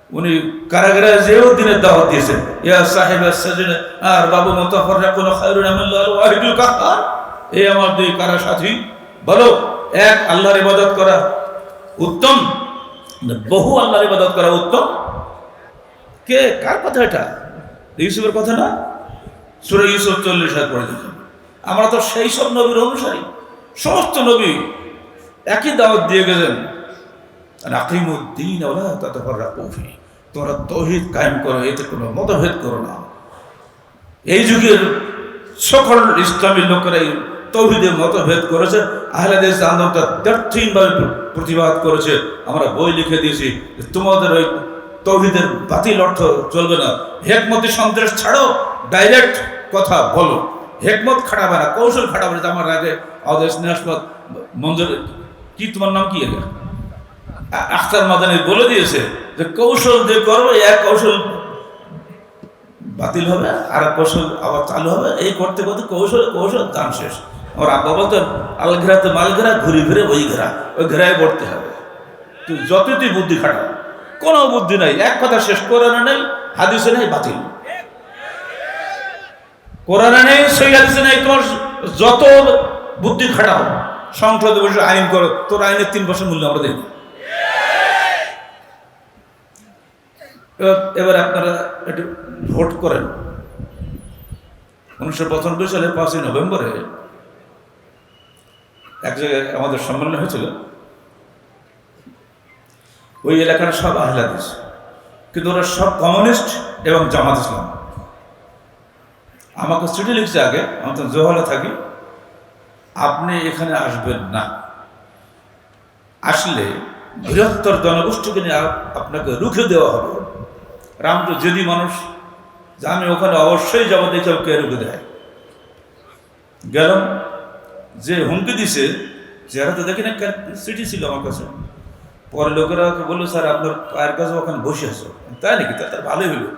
উনি কারাগারে যেও দিনের দাওয়াত দিয়েছেন, ইয়া সাহিবাস সাজিন আর বাবু মুতাফাররাকুন খায়রুন মিনাল ওয়াহিদুল কাহ্হার। এই আমার 2 কারা সাথী, বলো এক আল্লাহর ইবাদত করা উত্তম, বহু আল্লাহর ইবাদত করা উত্তম? কে কার কথা এটা? ইউসুফের কথা না? সূরা ইউসুফ 40 আয়াত পড়ে দেখুন। আমরা তো সেই সব নবীর অনুসারী। সমস্ত নবী একই দাওয়াত দিয়ে গেছেন, আকিমুদ্দিন ওয়া লা তাতাফাররাকু ফীহি। তোমরা তৌহিদ কায়েম করো, এতে কোনো মতভেদ করো না। এই যুগের সকল ইসলামী লোকেরা এই তৌহিদে মতভেদ করেছে। আহলে হাদিস আন্দোলনটা ব্যর্থহীনভাবে প্রতিবাদ করেছে। আমরা বই লিখে দিয়েছি যে তোমাদের ওই তৌহিদের বাতিল অর্থ চলবে না, হেকমতি সন্দেশ ছাড়ো, ডাইরেক্ট কথা বলো, হেকমত খাটাবে না, কৌশল খাটাবে না। আমার আগে আমাদের স্নেহাসমত মঞ্জুর, কি তোমার নাম কি, আখতার মাদানী বলে দিয়েছে যে কৌশল দিয়ে করবো, এক কৌশল বাতিল হবে আর এক কৌশল আবার চালু হবে, এই করতে করতে কৌশল কৌশল দাম শেষ। আমার আব্বা বলতেন আলঘেরাতে মালঘেরা, ঘুরি ফিরে ওই ঘেরা, ওই ঘেরায় পড়তে হবে। তুই যতই তুই বুদ্ধি খাটা, কোনো বুদ্ধি নাই, এক কথা শেষ। কোরআনে নেই, হাদিসে নেই, বাতিল। কোরআনে নেই, সেই হাদিসে নেই, তোমার যত বুদ্ধি খাটাও, সংসদে বসে আইন করো, তোর আইনের 3 বছর মূল্য আমরা দিই। এবার আপনারা একটু ভোট করেন। 1995 সালে 5ই নভেম্বরে এক জায়গায় আমাদের সম্মেলন হয়েছিল। ওই এলাকার সব আহলে হাদিস, কিন্তু ওরা সব কমিউনিস্ট এবং জামাত ইসলাম। আমাকে চিঠি লিখছে আগে, আমি তো জোহলে থাকি, আপনি এখানে আসবেন না, আসলে বৃহত্তর জনগোষ্ঠীকে নিয়ে আপনাকে রুখে দেওয়া হবে। রামটো যদি মানুষ যে আমি ওখানে অবশ্যই যাবো, দেখে কে রুখে দেয়। গেলাম, যে হুমকি দিছে চেহারা তো দেখি না, চিঠি ছিল আমার কাছে। পরে লোকেরা বললো স্যার আপনার পায়ের কাছে ওখানে বসে আছো। তাই নাকি? তার ভালোই হলো।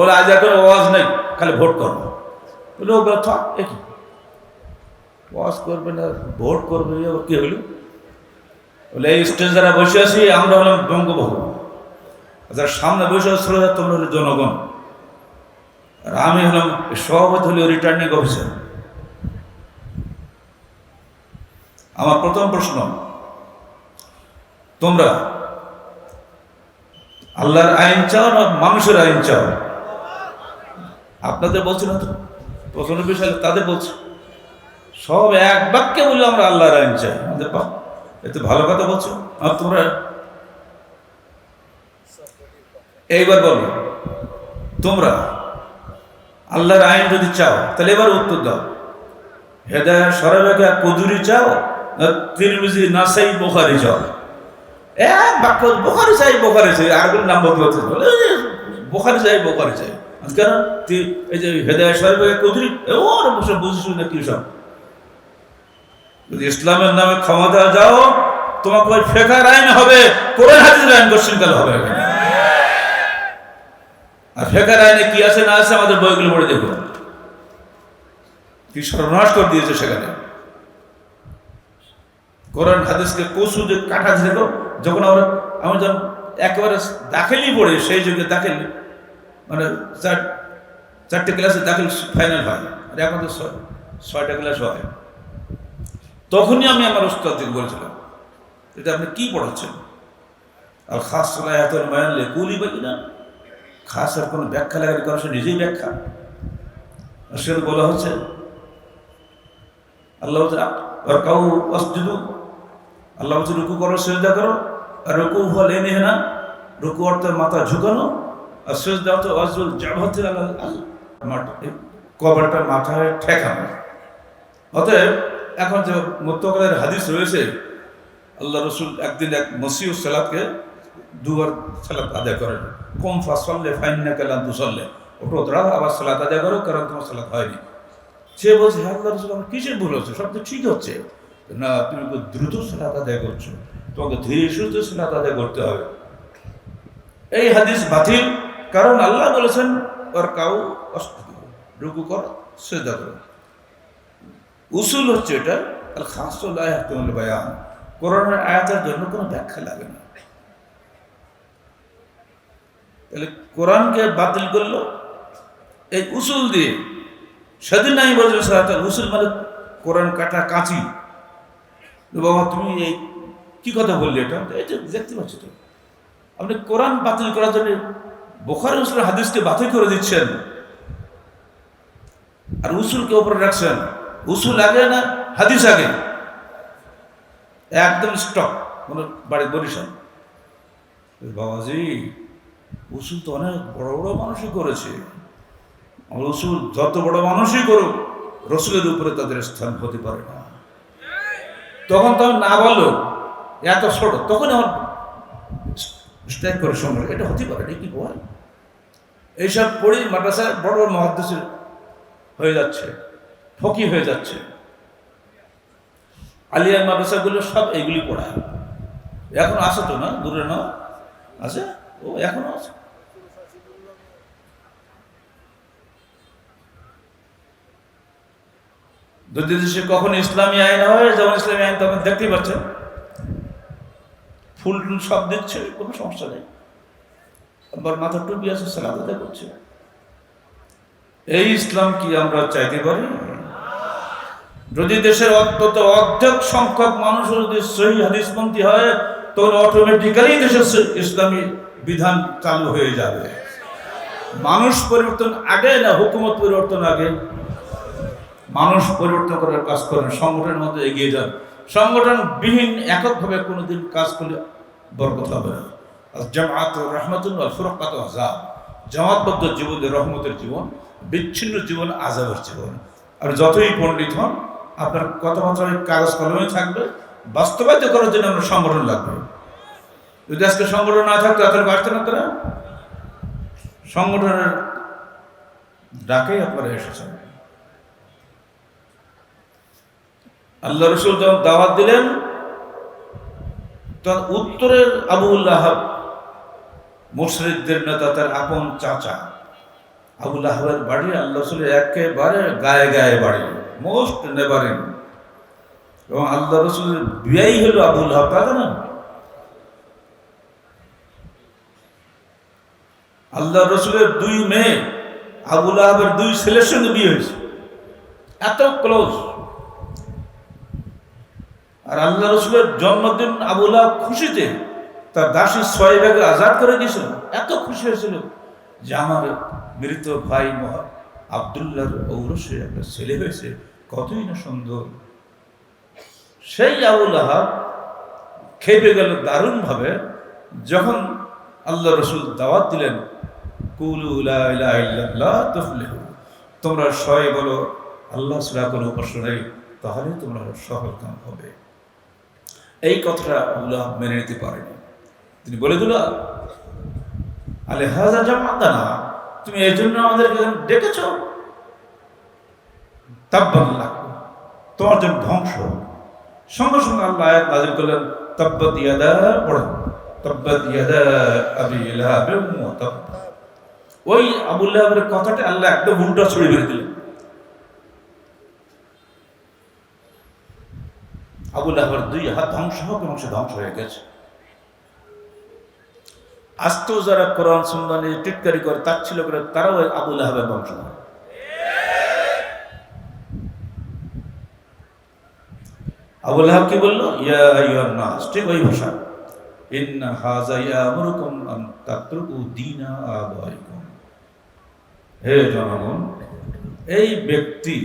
বলে আজ এখন আওয়াজ নেই, খালি ভোট করবো। বলে ও থাক, একই ওয়াজ করবে না, ভোট করবে, কি হলো? বলে এই স্টেজ যারা বসে আছি আমরা হলাম বঙ্গবন্ধু, যারা সামনে বসে ছিল তোমরা হলো জনগণ, আর আমি হলাম সভাপতি, হলো রিটার্নিং অফিসার। আমার প্রথম প্রশ্ন, তোমরা আল্লাহর আইন চাও না মানুষের আইন চাও? আপনাদের বলছি না তো, 95 সালে তাদের বলছে, সব এক বাক্যে বললো আমরা আল্লাহর আইন চাই। আমাদের এতে ভালো কথা বলছো। আর তোমরা এইবার বলো, তোমরা আল্লাহর আইন যদি চাও তাহলে এবার উত্তর দাও, হেদায়েত সরাবেগা কুদুরি চাও না তিরমিজি নাসাই বুখারী চাও? এক বাক্য বুখারী চাই, বুখারী চাই, আর কোন নাম বলতে বলে বুখারী চাই, বুখারী চাই। কেন? এই যে হেদায়েত সরাবেগা কুদুরি, ওর বসে বুঝিস না কি সব। যদি ইসলামের নামে ক্ষমতা যাও, তোমাকে ওই ফেকার আইন হবে, কোরআন হাদিসের আইন কোশ্চেন কাল হবে এখানে। আর ফেকার আইনে কি আছে না আছে আমাদের বইগুলো পড়ে দেখো, কি সর্বনাশ করে দিয়েছে সেখানে। কোরআন হাদিসকে কচু যে কাটা ছিল, যখন আমি যখন একেবারে দাখিলই পড়ি, সেই যুগে দাখিল মানে 4টে ক্লাসে দাখিল ফাইনাল হয়, আর এখন তো 6টা ক্লাস হয়। তখনই আমি আমার উস্তাদকে বলেছিলাম, এটা আপনি কি পড়াচ্ছেন? আর খাস সালাহাতুল বায়ান লিকুলি বাকিনা, খাস আর কোনো ব্যাখ্যা লাগালে করে, সে নিজেই ব্যাখ্যা। সেটা বলা হচ্ছে আল্লাহ আর কাউ অস্তুদু, আল্লাহ বলছে রুকু করো, সেজদা করো। আর রুকু হল এনে না, রুকু অর্থে মাথা ঝুঁকানো, আর সেজদা অর্থ অজল জাভাতে কবরটা মাথায় ঠেকানো। অতএব এখন যে মুত্তাকিদের হাদিস রয়েছে, আল্লাহ রসুল একদিন এক মসিহ সালাতকে 2বার সালাত আদায় করেন। কম ফাসল্লে ফাইন্নাকা লান তুসাল্লি, ওঠো দাঁড়াও, আবার সালাত আদায় করো, কারণ তোমার সালাত হয়নি। সে বলছে হ্যাঁ আল্লাহ রসুল, আমার কিসের ভুল হচ্ছে? সব তো ঠিক হচ্ছে না, তুমি দ্রুত সালাত আদায় করছো, তোমাকে ধীরে সুস্থে সালাত আদায় করতে হবে। এই হাদিস বাতিল, কারণ আল্লাহ বলেছেন আর কাউ রুকু করো, সিজদা করো। উসুল হচ্ছে এটা আল খাসুল আয়াতুল বায়ান, কোরআনের আয়াতের জন্য কোনো ব্যাখ্যা লাগে না। তাহলে কোরআনকে বাতিল করলো এই উসুল দিয়ে। সেদিন আমি বলছি উসুল মানে কোরআন কাটা কাঁচি। বাবা তুমি এই কি কথা বললি? এটা এই যে দেখতে পাচ্ছ তো, আপনি কোরআন বাতিল করার জন্য বুখারী মুসলিম হাদিসকে বাতিল করে দিচ্ছেন, আর উসুলকে উপরে রাখছেন। উসুল আগে না হাদিস আগে? একদম স্টক। কোনো বাড়ি বরিশাল, বাবাজি উসুল তো অনেক বড় বড় মানুষই করেছে। রসুল যত বড় মানুষই করুক, রসুলের উপরে তাদের স্থান হতে পারে না। তখন তো আমি না বললো এত ছোট, তখন আমার স্ট্রাইক করে সঙ্গে এটা হতে পারে না, কি বল। এইসব পড়ি মাদ্রাসায় বড় বড় মহাদ্দেশ হয়ে যাচ্ছে, ফকি হয়ে যাচ্ছে। আলিয়ার মাদ্রাসাগুলো সব এইগুলি পড়ায়। এখন আছে তো না, দূরে না আছে, ও এখনো আছে। যদি দেশে কখন ইসলামী আইন হয়, যেমন ইসলামী আইন তখন দেখতেই পাচ্ছেন ফুল টুল সব দিচ্ছে, কোনো সমস্যা নেই। আবার মাথা টুপি আছে, সালাদ আদায় করছে। এই ইসলাম কি আমরা চাইতে পারি? যদি দেশের অন্তত অর্ধেক সংখ্যক মানুষ যদি সহি হাদিসপন্থী হয়, তখন অটোমেটিক্যালি দেশের ইসলামী বিধান চালু হয়ে যাবে। মানুষ পরিবর্তন আগে না হুকুমত পরিবর্তন আগে? মানুষ পরিবর্তন করার কাজ করেন, সংগঠনের মধ্যে এগিয়ে যান। সংগঠন বিহীন এককভাবে কোনোদিন কাজ করলে বরকত হবে না। জামাত রহমাতুল ওয়াল ফুরকাত আযাব, জামাতবদ্ধ জীবন রহমতের জীবন, বিচ্ছিন্ন জীবন আযাবের জীবন। আর যতই পণ্ডিত হন, আপনার কথাবার্তা কাগজ কলমে থাকবে, বাস্তবায়িত করার জন্য আপনার সংগঠন লাগবে। যদি আজকে সংগঠন না থাকতো আপনার বাড়তে না, তারা সংগঠনের ডাকেই আপনারা এসেছেন। আল্লাহ রসুল যখন দাওয়াত দিলেন, তখন উত্তরের আবু লাহাব, মুশরিকদের নেতা, তার আপন চাচা আবু লাহাবের বাড়ি আল্লাহ রসুলের একেবারে গায়ে গায়ে বাড়ি, মোস্ট নেবারিং। এবং আল্লাহ রসুলের বিয়াই হলো আবু লাহাব, তা জানেন? আল্লাহ রসুলের দুই মেয়ে, আবু লাহাবের দুই ছেলের সঙ্গে বিয়ে হয়েছে, এত ক্লোজ। আর আল্লাহ রসুলের জন্মদিন আবু লাহাব খুশিতে তার দাসী 6 ভাগে আজাদ করে দিয়েছিল। এত খুশি হয়েছিল যে আমার মৃত ভাই আব্দুল্লাহর ঔরসে একটা ছেলে হয়েছে, কতই না সুন্দর। সেই আবু লাহাব খেপে গেল দারুণভাবে যখন আল্লাহ রসুল দাওয়াত দিলেন, কুলু লা ইলাহা ইল্লাল্লাহ তুফলিহু, তোমরা সবাই বলো আল্লাহ ছাড়া কোনো উপাস্য নেই, তাহলে তোমরা সফলকাম হবে। এই কথাটা আবু লাহাব মেনে নিতে পারেনি। তিনি বলে দিল, আলিহাযা জামাতানা, তুমি এই জন্য আমাদেরকে ডেকেছ? তাব্বান লাক, তোমার জন্য ধ্বংস। সঙ্গে সঙ্গে আল্লাহ আয়াত নাযিল করলেন, তাব্বাত ইয়াদা, পড়েন, তাব্বাত ইয়াদা আবি লাহাব ওয়া তাব। ওই আবু লাহাবের কথাটা আল্লাহ একদম উল্টা ছড়িয়ে বেরিয়ে দিলেন। আবু লাহাবের 2 হাত ধ্বংস হোক, এবং সে ধ্বংস হয়ে গেছে। আস্ত যারা কোরআন সুন্নাহ নিয়ে টিটকারি করে, তাচ্ছিল্য করে, তারাও আবু লাহাবের বংশধর। আবু লাহাব কি বললো? ইয়া আইয়ুহান নাস, ঠিক ওই ভাষা, ইন্না হাযা ইয়ামুরুকুম আন তাতরুকু দীনা আবাইকুম। হে জনগণ, এই ব্যক্তি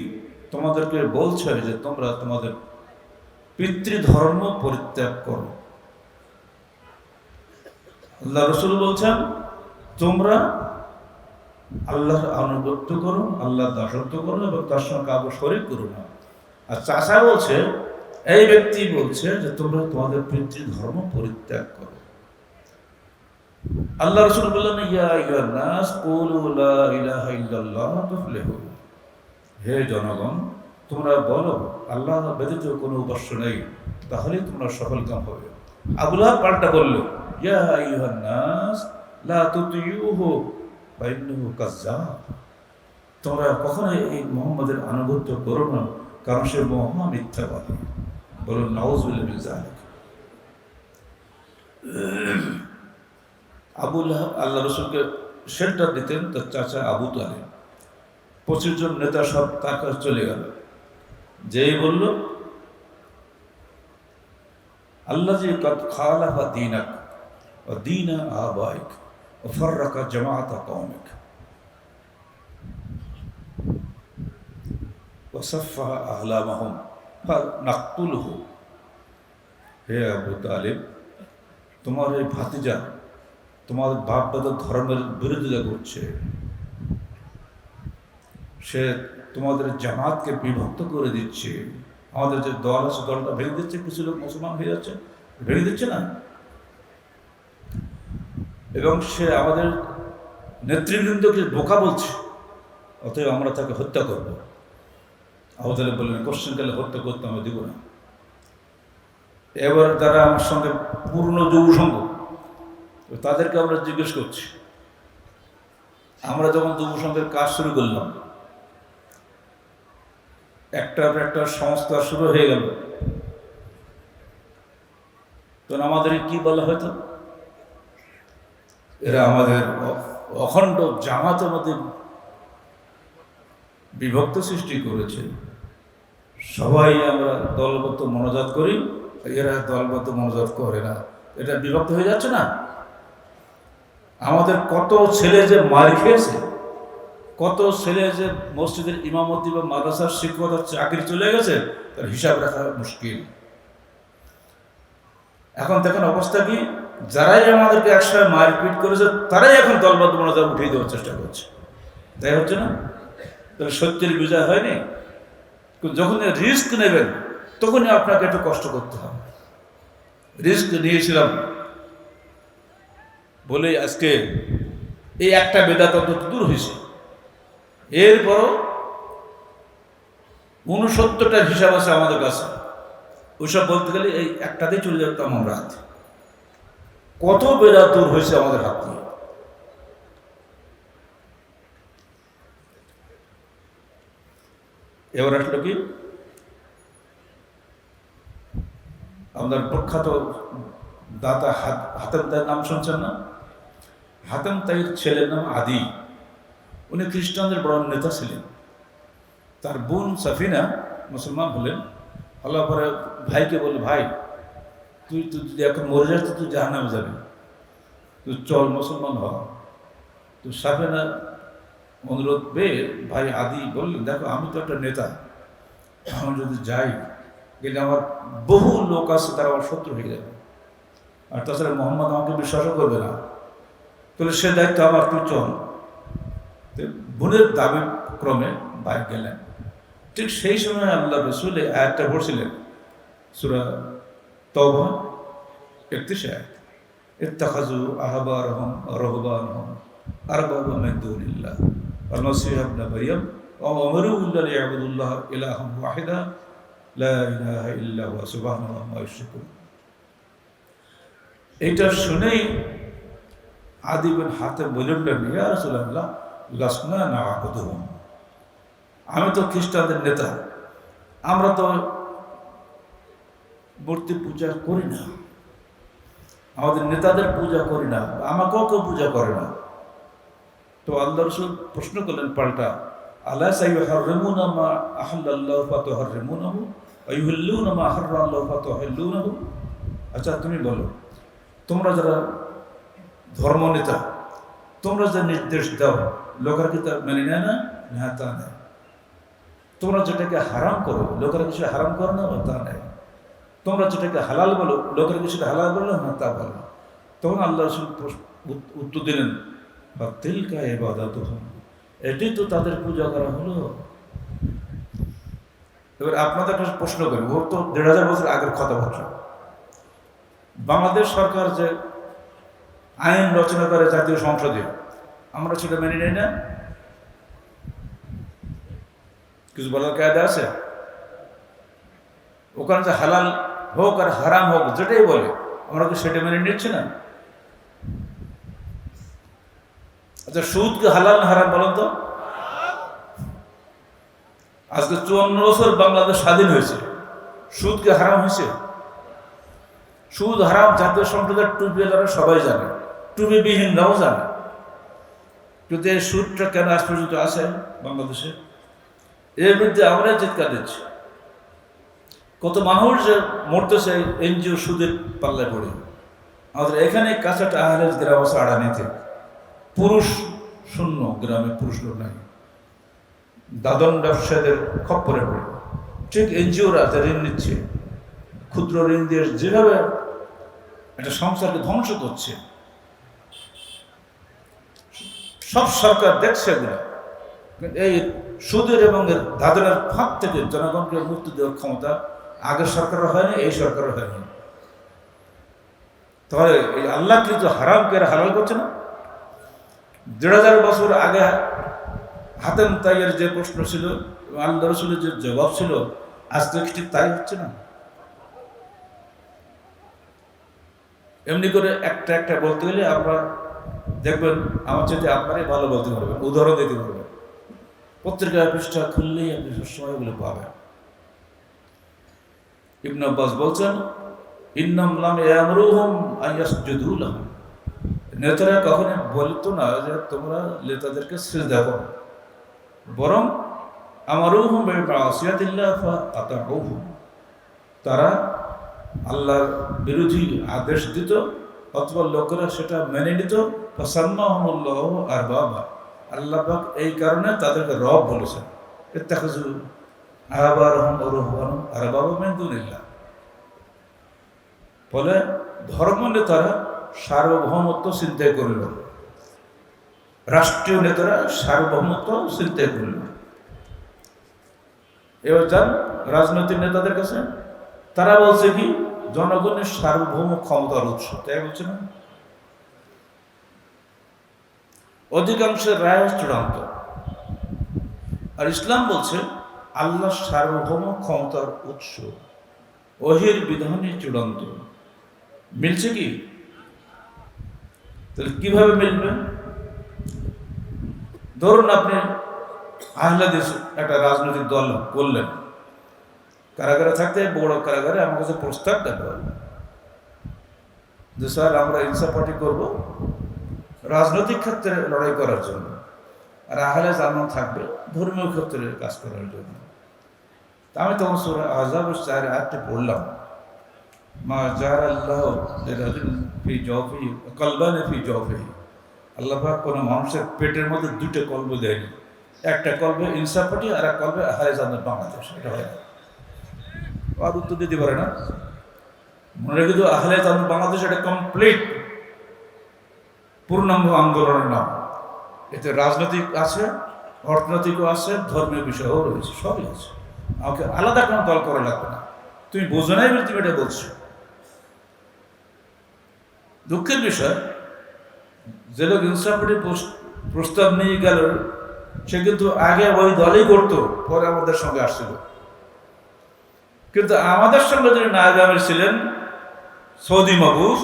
তোমাদেরকে বলছে যে তোমরা তোমাদের পিতৃধর্ম পরিত্যাগ করো। আল্লাহ রসুল বলছেন তোমরা আল্লাহর আনুগত্য করো, আল্লাহর দাসত্ব করো, এবং তার সঙ্গে কাউকে শরীক করো না। আর চাচা বলছে, এই ব্যক্তি বলছে যে তোমরা তোমাদের পিতৃধর্ম পরিত্যাগ করো। আল্লাহ রসুল বললেন, ইয়া আইয়ুহান নাস কুলু লা ইলাহা ইল্লাল্লাহ তুফলিহু, হে জনগণ, তোমরা বলো আল্লাহ ব্যতীত কোনো উপাস্য নেই, তাহলেই তোমরা সফলকাম হবে। আবু লাহাব পাল্টা বলল, ইয়া আইয়ুহান নাস লা তুতিউহু ফা ইন্নাহু কাযযাব, তোমরা কখনোই এই মুহাম্মদের আনুগত্য করো না, কারণ সে মহা মিথ্যাবাদী। বলুন নাউযুবিল্লাহি মিন যালিক। আবু লাহাব আল্লাহ রসুলকে শেল্টার দিতেন তার চাচা আবু তালেব। 25 জন নেতা সব তার কাছে চলে গেল। যেই বলল, আল্লাযী কাদ খালাফা দীনাক ওয়া দীনা আবাইক ওয়া ফাররাকা জামাআতা কওমিক ওয়া সাফফাহা আহলামাহুম ফানাকতুলহু। হে আবু তালেব, তোমার এই ভাতিজা তোমাদের বাপ দাদার ধর্মের বিরোধিতা করছে, সে তোমাদের জামাতকে বিভক্ত করে দিচ্ছে, আমাদের যে দল আছে দলটা ভেঙে দিচ্ছে, কিছু লোক মুসলমান হয়ে যাচ্ছে, ভেঙে দিচ্ছে না, এবং সে আমাদের নেতৃবৃন্দকে বোকা বলছে, অতএব আমরা তাকে হত্যা করব। আবু তালেব বললেন, কোশ্চেনকালে হত্যা করতে আমরা দিব না। এবার তারা আমার সঙ্গে পূর্ণ যুবসঙ্গ, তাদেরকে আমরা জিজ্ঞেস করছি, আমরা যখন যুবসংঘের কাজ শুরু করলাম, একটা একটা সংস্থা শুরু হয়ে গেল, তখন আমাদের কি বলা হয়তো, এরা আমাদের অখণ্ড জামাতের মধ্যে বিভক্ত সৃষ্টি করেছে, সবাই আমরা দলবদ্ধ মনোজাত করি, এরা দলবদ্ধ মনোজাত করে না, এটা বিভক্ত হয়ে যাচ্ছে না। আমাদের কত ছেলে যে মার খেয়েছে, কত ছেলে যে মসজিদের ইমামতি বা মাদ্রাসার শিক্ষকতার চাকরি চলে গেছে, তার হিসাব রাখা মুশকিল। এখন দেখেন অবস্থা কি, যারাই আমাদেরকে একসময় মারপিট করেছে তারাই এখন দলবদ্ধ মনোজাত উঠিয়ে দেওয়ার চেষ্টা করছে, তাই হচ্ছে না? তাহলে সত্যের বিজয় হয়নি। যখন রিস্ক নেবেন তখনই আপনাকে একটু কষ্ট করতে হবে। রিস্ক নিয়েছিলাম বলে আজকে এই একটা বেদাত অন্তত দূর হয়েছে, এরপরও 69টার হিসাব আছে আমাদের কাছে, ওইসব বলতে গেলে এই একটাতেই চলে যেতাম আমরা। কত বেদাত দূর হয়েছে আমাদের হাত দিয়ে। এবার আসলো কি, আমাদের প্রখ্যাত দাতা হাতেম তাইয়ের নাম শুনছেন না? হাতেম তাইয়ের ছেলের নাম আদি, উনি খ্রিস্টানদের বড় নেতা ছিলেন। তার বোন সাফিনা মুসলমান হলেন, আল্লাহ পরে ভাইকে বলল, ভাই তুই যদি এখন মরে যাস তো তুই জাহান্নামে যাবি, তুই চল মুসলমান হ। তো সাফিনা অনুরোধ পেয়ে ভাই আদি বললেন, দেখো আমি তো একটা নেতা, আমি যদি যাই গেলে আমার বহু লোক আছে, তারা আমার শত্রু হয়ে যাবে, আর তাছাড়া মোহাম্মদ আমাকে বিশ্বাসও করবে না, তাহলে সে দায়িত্ব আমার, তুই চল। বোনের দাবি ক্রমে ভাই গেলেন। ঠিক সেই সময় আল্লাহ রসুল এই আয়াতটা পড়ছিলেন, সূরা তাওবা 31 আয়াত, ইত্তাখাযু আহবারহুম ওয়া রহবানহুম আরবাবা মিন দুনিল্লাহ ওয়াল মাসীহ ইবনে মারইয়াম ওয়া আমারু ইল্লা লিয়াবুদুল্লাহ ইলাহান ওয়াহিদা লা ইলাহা ইল্লা হুয়া সুবহানাহু ওয়া ইউশরিকুন। এইটা শুনেই আদি বিন হাতেম বললেন, ইয়া রাসূলুল্লাহ লাসনা না'বুদুহুম, আমি তো খ্রিস্টানদের নেতা, আমরা তো মূর্তি পূজা করি না, আমাদের নেতাদের পূজা করি না, আমাকেও কেউ পূজা করে না। তো আল্লাহ রাসূল প্রশ্ন করলেন পাল্টা, আলা সাইয়ুহাররিমুনা মা আহাল্লাল্লাহু ফাতুহাররিমুনাহু ওয়া ইউহিল্লুনা মা হারামাল্লাহু ফাতুহিল্লুনাহু। আচ্ছা তুমি বলো, তোমরা যারা ধর্ম নেতা, তোমরা যে নির্দেশ দাও লোকেরা কি তা মেনে নেয় না? না, তা নেয়। তোমরা যেটাকে হারাম করো লোকেরা কিছু হারাম করো না, তা নেয়। তোমরা যেটাকে হালাল বলো লোকেরা কিছু হালাল বললো না, তা বলো। তখন আল্লাহ রাসূল উত্তর দিলেন, তিলকা ইবাদাতুহুম, এটি তো তাদের পূজা করা হলো। এবার আপনাদের কাছে প্রশ্ন করি, ওর তো ১৫০০ বছর আগের কথাবার্তা। বাংলাদেশ সরকার যে আইন রচনা করে জাতীয় সংসদে, আমরা সেটা মেনে নেই না? কিছু বলার কায়দা আছে? ওখানে যে হালাল হোক আর হারাম হোক যেটাই বলে, আমরা কি সেটা মেনে নিচ্ছি না? আচ্ছা সুদ কি হালাল না হারাম বলেন তো? আজকে ৫৪ বছর বাংলাদেশ স্বাধীন হয়েছে, সুদ কি হারাম হয়েছে? সুদ হারাম জাতীয় সংসদের টুপিওয়ালারা সবাই জানে, টুপিবিহীনরাও জানে। কিন্তু এই সুদটা কেন আজ পর্যন্ত আছে বাংলাদেশে? এর বিরুদ্ধে আমরাই চিৎকার দিচ্ছি। কত মানুষ যে মরতেছে এনজিও সুদের পাল্লায় পড়ে। আমাদের এখানে কাছাটা আহলেজ গ্রাম আছে আড়ানিতে, পুরুষ শূন্য গ্রামে, পুরুষ লোক নাই, দাদন ব্যবসায়ীদের খপ্পরে পড়ে। ঠিক এনজিওরা ঋণ নিচ্ছে, ক্ষুদ্র ঋণ দিয়ে যেভাবে একটা সংসারকে ধ্বংস করছে, সব সরকার দেখছে এগুলো, কিন্তু এই সুদের এবং দাদনের ফাঁক থেকে জনগণকে মুক্তি দেওয়ার ক্ষমতা আগের সরকারের হয়নি, এই সরকারের হয়নি। তাহলে এই আল্লাহ কিন্তু হারামকে হালাল করছে না। ১,৫০০ বছর আগে হাতেম তাইয়ের যে প্রশ্ন ছিল, আল্লাহ রসুলের যে জবাব ছিল, আজ তো ঠিক তাই হচ্ছে না। এমনি করে একটা একটা বলতে গেলে আমরা দেখবেন আমার চাইতে আপনারাই ভালো বলতে পারবেন, উদাহরণ দিতে পারবেন। পত্রিকার পৃষ্ঠা খুললেই আপনি সবসময় এগুলো পাবেন। ইবনে আব্বাস বলছেন, ইন্নাম লাম ইয়ামরুহুম আন ইয়াসজুদু লাহুম, নেতারা কখনো বলতো না যে তোমরা নেতাদেরকে সিজদা করো, বরং আমারুহুম বিমাসিয়াতিল্লাহ ফাআতাউহু, তারা আল্লাহর বিরোধী আদেশ দিত অথবা লোকেরা সেটা মেনে নিত। ফাসাম্মাহুমুল্লাহু আরবাবা, আল্লাহ পাক এই কারণে তাদেরকে রব বলেছেন। ইত্তাখাযু আহবারহুম ওয়া রুহবানহুম আরবাবা মিন দুনিল্লাহ। ফলে ধর্ম নেতারা সার্বভৌমত্ব চিন্তাই করিল, রাষ্ট্রীয় নেতারা সার্বভৌমত্ব চিন্তাই করিল। এবার যান রাজনৈতিক নেতাদের কাছে, তারা বলছে কি জনগণের সার্বভৌম ক্ষমতার উৎস, তাই বলছে না? অধিকাংশের রায় চূড়ান্ত। আর ইসলাম বলছে আল্লাহ সার্বভৌম ক্ষমতার উৎস, ওহির বিধানই চূড়ান্ত। মিলছে কি? তাহলে কিভাবে মিলবে? ধরুন আপনি আহলাদিস একটা রাজনৈতিক দল করলেন, কারাগারে থাকতে বড় কারাগারে আমার কাছে প্রস্তাব দেওয়া যে স্যার আমরা ইনসাফ পার্টি করবো রাজনৈতিক ক্ষেত্রে লড়াই করার জন্য, আর আহলে জামান থাকবে ধর্মীয় ক্ষেত্রে কাজ করার জন্য। তা আমি তখন সূরা আহজাবের ৪ আয়াতটি পড়লাম, মা জাআলাল্লাহু লিরাজুলিন ফি জাওফিহি কলবানি ফি জাওফিহি, আল্লাহ পাক কোনো মানুষের পেটের মধ্যে দুটো কলব দেয়নি, একটা কলবে ইনসাফ পার্টি আর এক কলবে আহলে জান্নাত বাংলাদেশ। এটা হয় না, আর উত্তর দিতে পারে না। মনে রেখে তো আহলে জান্নাত বাংলাদেশ এটা কমপ্লিট পূর্ণাঙ্গ আন্দোলনের নাম। এতে রাজনৈতিক আছে, অর্থনৈতিকও আছে, ধর্মীয় বিষয়ও রয়েছে, সবই আছে। আমাকে আলাদা কোনো দল করা লাগবে না। তুমি বোঝো নাই বলে তুমি এটা বলছো। দুঃখের বিষয়, যে লোক ইনসাফ পার্টির প্রস্তাব নিয়ে গেল সে কিন্তু আগে ওই দলই করতো, পরে আমাদের সঙ্গে আসছিল। কিন্তু আমাদের সঙ্গে যিনি নায়েব আমির ছিলেন সৌদি মাহবুব,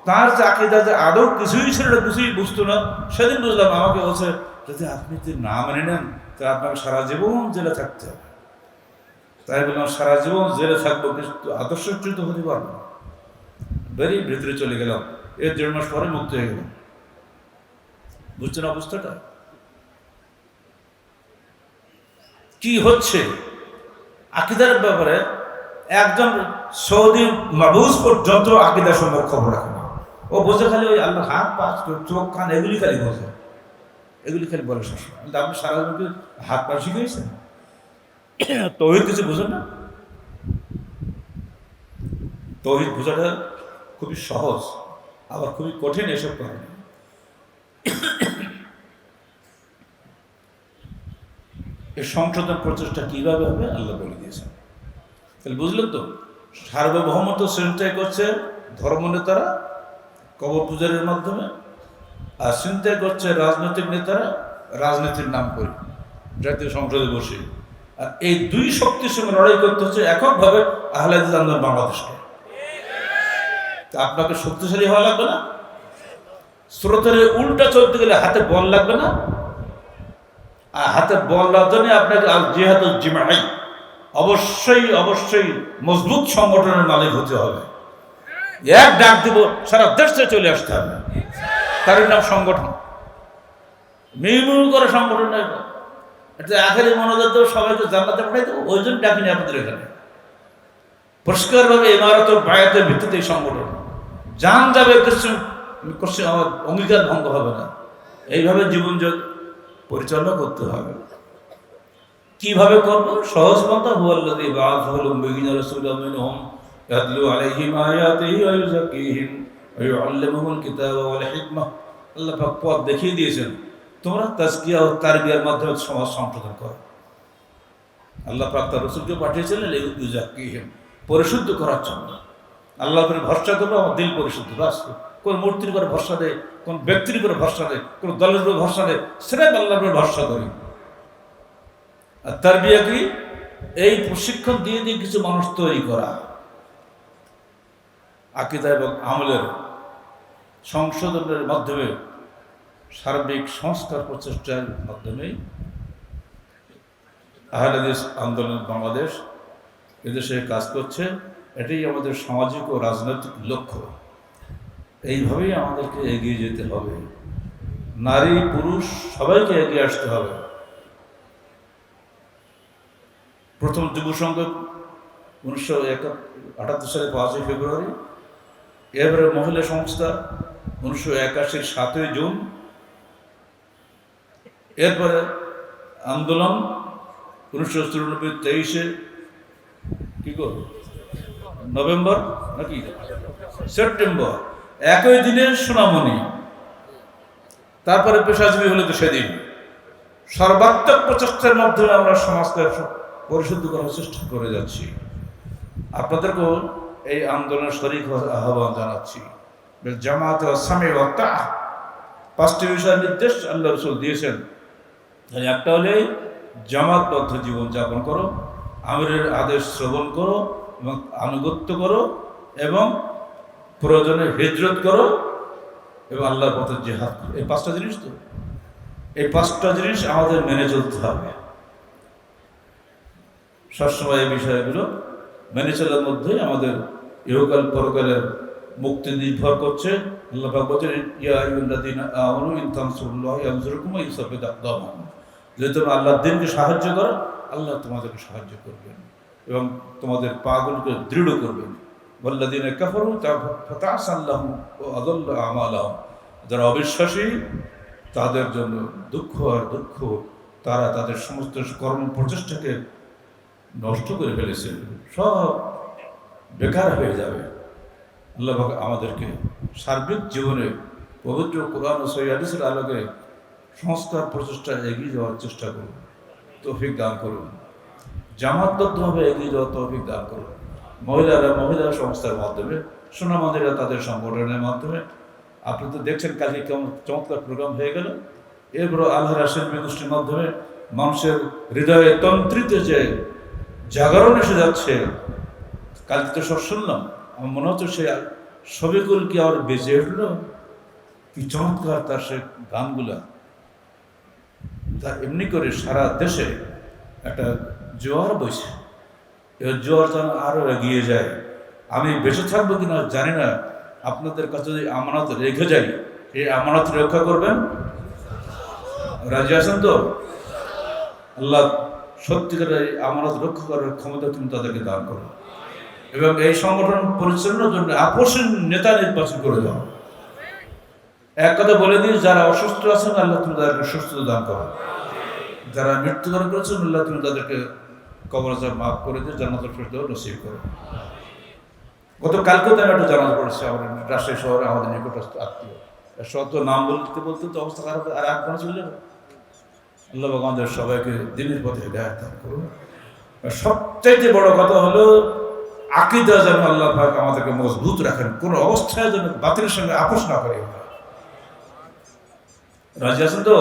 তার চাকরিটা যে আদৌ কিছুই ছিল না, কিছুই বুঝতো না। সেদিন বুঝলাম, আমাকে বলছে যদি আপনি যদি না মেনে নেন তাহলে আপনাকে সারা জীবন জেলে থাকতে হবে। তাই বললাম সারা জীবন জেলে থাকবো, কিন্তু আদর্শচ্যুত হতে পারবো না। বেরিয়ে ভেতরে চলে গেলাম, এর ১.৫ মাস পরে মুক্ত হয়ে গেলাম। বুঝছেন অবস্থাটা কি হচ্ছে? আকিদার ব্যাপারে একজন সৌদি মাবুস পর্যন্ত আকিদার সম্পর্কে খবর রাখে না। ও বোঝে খালি ওই আল্লাহ হাত পা চোখ কান এগুলি খালি বোঝে, এগুলি খালি বলে সবসময়। আপনি সারা জীবনকে হাত পা শিখিয়েছেন, তৌহিদ কিছু বোঝেন না। তৌহিদ বোঝাটা খুবই সহজ, আবার খুবই কঠিন এসব কারণে। এই সংশোধন প্রচেষ্টা কিভাবে হবে আল্লাহ বলে দিয়েছেন। তাহলে বুঝলেন তো, সার্বভৌমত্ব চিন্তাই করছে ধর্ম নেতারা কবর পূজারের মাধ্যমে, আর চিন্তাই করছে রাজনৈতিক নেতারা রাজনীতির নাম করে জাতীয় সংসদে বসে। আর এই দুই শক্তির সঙ্গে লড়াই করতে হচ্ছে এককভাবে আহলে হাদিস আন্দোলন বাংলাদেশকে। তা আপনাকে শক্তিশালী হওয়া লাগবে না, স্রোতের উল্টা চলতে গেলে হাতে বল লাগবে না। আর হাতে বল লাগার জন্য আপনাকে আল জিহাদুল জিমাই অবশ্যই অবশ্যই মজবুত সংগঠনের মালিক হতে হবে। এক ডাক দিব সারা দেশে চলে আসতে হবে, তার নাম সংগঠন। মিমু করে সংগঠন নয়, এটা আখেরি মনোযোগ দেবো, সবাইকে জান্নাতে পাঠাই দেবো, ওই জন্য ডাকিনি আপনাদের এখানে। পরিষ্কারভাবে ইমারত বায়াতের ভিত্তিতে এই সংগঠন জান যাবে, আমার অঙ্গীকার ভঙ্গ হবে না। এইভাবে জীবন পরিচালনা করতে হবে। কিভাবে করব? সহজ পন্থা, হুয়াল্লাযী বা'আসাহুল মুবিয়িনা রাসূলাম মিনহুম ইয়াতলু আলাইহিম আয়াতিহি ওয়া ইউযাক্কিহিম ওয়া ইউআল্লিমুহুল কিতাবা ওয়াল হিকমাহ। আল্লাহ পাক পথ দেখিয়ে দিয়েছেন, তোমরা তাজকিয়া ও তারবিয়ার মাধ্যমে সমাজ সংশোধন করো। আল্লাহ পাক তার রাসূলকে পাঠিয়েছিলেন ইউজাক্কিহিম, পরিশুদ্ধ করার জন্য। আল্লাহর উপরে ভরসা করবো, আমার দিল পরিশুদ্ধ, বাস। কোন মূর্তির উপরে ভরসা দেয়, কোন ব্যক্তির উপরে ভরসা দেয়, কোন দলের উপরে ভরসা দেয়, সেটা আল্লাহর উপরে ভরসা করি। আর তারবিয়া কি? এই প্রশিক্ষণ দিয়ে দিয়ে কিছু মানুষ তৈরি করা, আকীদা এবং আমলের সংশোধনের মাধ্যমে, সার্বিক সংস্কার প্রচেষ্টার মাধ্যমেই আহলে হাদিস আন্দোলন বাংলাদেশ এদেশে কাজ করছে। এটাই আমাদের সামাজিক ও রাজনৈতিক লক্ষ্য। এইভাবেই আমাদেরকে এগিয়ে যেতে হবে। নারী পুরুষ সবাইকে এগিয়ে আসতে হবে। প্রথম যুব সংঘ 1978 সালে 5ই ফেব্রুয়ারি, এরপরে মহিলা সংস্থা 1981 7ই জুন, এরপরে আন্দোলন 1994 23 কি করব নভেম্বর নাকি সেপ্টেম্বর, একই দিনে সোনামণি, তারপরে পেশাজীবী হলে তো সেদিন। সর্বাত্মক প্রচেষ্টার মাধ্যমে আমরা সমাজকে পরিশুদ্ধ করার চেষ্টা করে যাচ্ছি। আপনাদেরকেও এই আন্দোলনের শরীক আহ্বান জানাচ্ছি। জামাত ও সামি ওয়া তাআ, 5টি বিষয়ের নির্দেশ আল্লাহ রাসূল দিয়েছেন। একটা হলে জামাতবদ্ধ জীবন যাপন করো, আমিরের আদেশ শ্রবণ করো এবং আনুগত্য করো, এবং প্রয়োজনে হিজরত করো, এবং আল্লাহর পথে জিহাদ করো। এই 5টা জিনিস তো, এই 5টা জিনিস আমাদের মেনে চলতে হবে। সবসময় এই বিষয়গুলো মেনে চলার মধ্যেই আমাদের ইহকাল পরকালের মুক্তি নির্ভর করছে। আল্লাহ পাক বলেন, ইয়া আইয়ুহাল্লাযীনা আমানু ইন তানসুরুল্লাহ ইয়ানসুরকুম ওয়া ইউসাব্বিত আকদামাকুম। যদি তোমরা আল্লাহর দ্বীনকে সাহায্য করো, আল্লাহ তোমাদেরকে সাহায্য করবেন এবং তোমাদের পাগুলোকে দৃঢ় করবেন। ওয়াল্লাযীনা কাফারু ফাতা'সান লাহুম ওয়া আযাল্লা আমালাহুম। যারা অবিশ্বাসী তাদের জন্য দুঃখ আর দুঃখ, তারা তাদের সমস্ত কর্ম প্রচেষ্টাকে নষ্ট করে ফেলেছেন, সব বেকার হয়ে যাবে। আল্লাহ পাক আমাদেরকে সার্বিক জীবনে পবিত্র কোরআন ও সহিহ হাদিসের আলোকে সংস্কার প্রচেষ্টা এগিয়ে যাওয়ার চেষ্টা করুন, তৌফিক দান করুন। জামাতবদ্ধভাবে এগিয়ে যাওয়ার তৌফিক দান করুন। মহিলা সংস্থার মাধ্যমে, সোনামণিরা তাদের সংগঠনের মাধ্যমে। আপনি তো দেখছেন কালকে কেমন চমৎকার প্রোগ্রাম হয়ে গেল। এরপর আল্লাহর শিল্পী গোষ্ঠীর মাধ্যমে মানুষের হৃদয়ে তন্ত্রিতে যে জাগরণ এসে যাচ্ছে। কালকে তো সব শুনলাম, আমার মনে হচ্ছে সে ছবিগুল কি আর বেজে উঠলো, কি চমৎকার তার সে গানগুলা। তা এমনি করে সারা দেশে একটা জোয়ার বইছে। এবার জোয়ার যেন আরো এগিয়ে যায়। আমি বেঁচে থাকবো কিনা জানি না, আপনাদের কাছে যদি আমানত রেখে যাই, এই আমানত রক্ষা করবেন, রাজি আছেন তো? আল্লাহ সত্যিকারের এই আমানত রক্ষা করার ক্ষমতা তুমি তাদেরকে দান করো, এবং এই সংগঠন পরিচালনার জন্য আপসীন নেতা নির্বাচন করে দাও। এক কথা বলে দিই, যারা অসুস্থ আছেন আল্লাহ তুমি তাদেরকে সুস্থতা দান করো, যারা মৃত্যুবরণ করেছেন আল্লাহ তুমি তাদেরকে কবর আযাব মাফ করে দিয়ে জান্নাতুল ফিরদাউস নসিব করো। গতকালকেও তো আমি একটা জানাজা পড়েছি আমাদের রাজশাহী শহরে, আমাদের নিকটস্থ আত্মীয়। শত নাম বলতে বলতে তো অবস্থা খারাপ, আর 8 ঘন্টা চলে যাবে। আল্লাহ পাক আমাদের সবাইকে দ্বীনের পথে হিদায়াত দান করুন। সবচাইতে বড় কথা হলো আকীদা যেন আল্লাহ পাক আমাদেরকে মজবুত রাখেন, কোনো অবস্থায় যেন বাতিলের সঙ্গে আপোষ না করে। রাজি আছেন তো?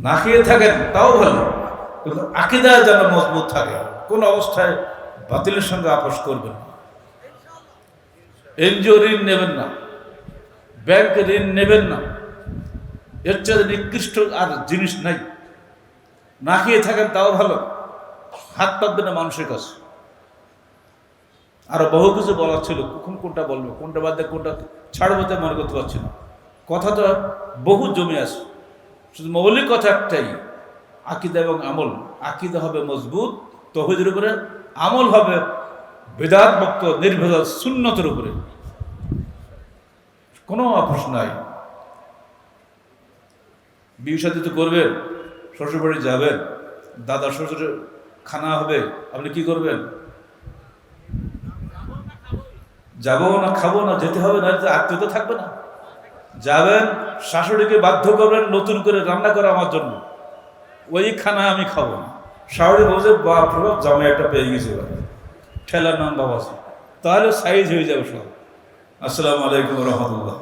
না খেয়ে থাকেন তাও ভালো, কিন্তু আকীদা যেন মজবুত থাকে, কোন অবস্থায় বাতিলের সঙ্গে আপোষ করবেন না। এনজিও ঋণ নেবেন না, ব্যাংকে ঋণ নেবেন না, এর চেয়ে নিকৃষ্ট আর জিনিস নাই। না খেয়ে থাকেন তাও ভালো, হাত পাতবেন না মানুষের কাছে। আরো বহু কিছু বলার ছিল, কখন কোনটা বলবো, কোনটা বাদ দিয়ে কোনটা ছাড়বো তা মনে করতে পারছি না। কথা তো বহু জমে আছে, শুধু মৌলিক কথা একটাই, আকীদা এবং আমল। আকীদা হবে মজবুত তাওহীদের উপরে, আমল হবে বিদআত মুক্ত নির্ভেজাল সুন্নতের উপরে, কোনো আপোষ নাই। বিয়ে শাদী তো করবেন, শ্বশুর বাড়ি যাবেন, দাদা শ্বশুরের খানা হবে, আপনি কি করবেন? যাবো না, খাবো না, যেতে হবে না, আত্মীয়তা থাকবে না। যাবেন, শাশুড়িকে বাধ্য করবেন নতুন করে রান্না করে আমার জন্য, ওই খানা আমি খাবো না। শাশুড়ি বলছে বাপ রে বাপ, জামাই একটা পেয়ে গেছে, ঠেলার নাম বাবাজি, তাহলে সাইজ হয়ে যাবে সব। আসসালামু আলাইকুম রহমতুল্লাহ।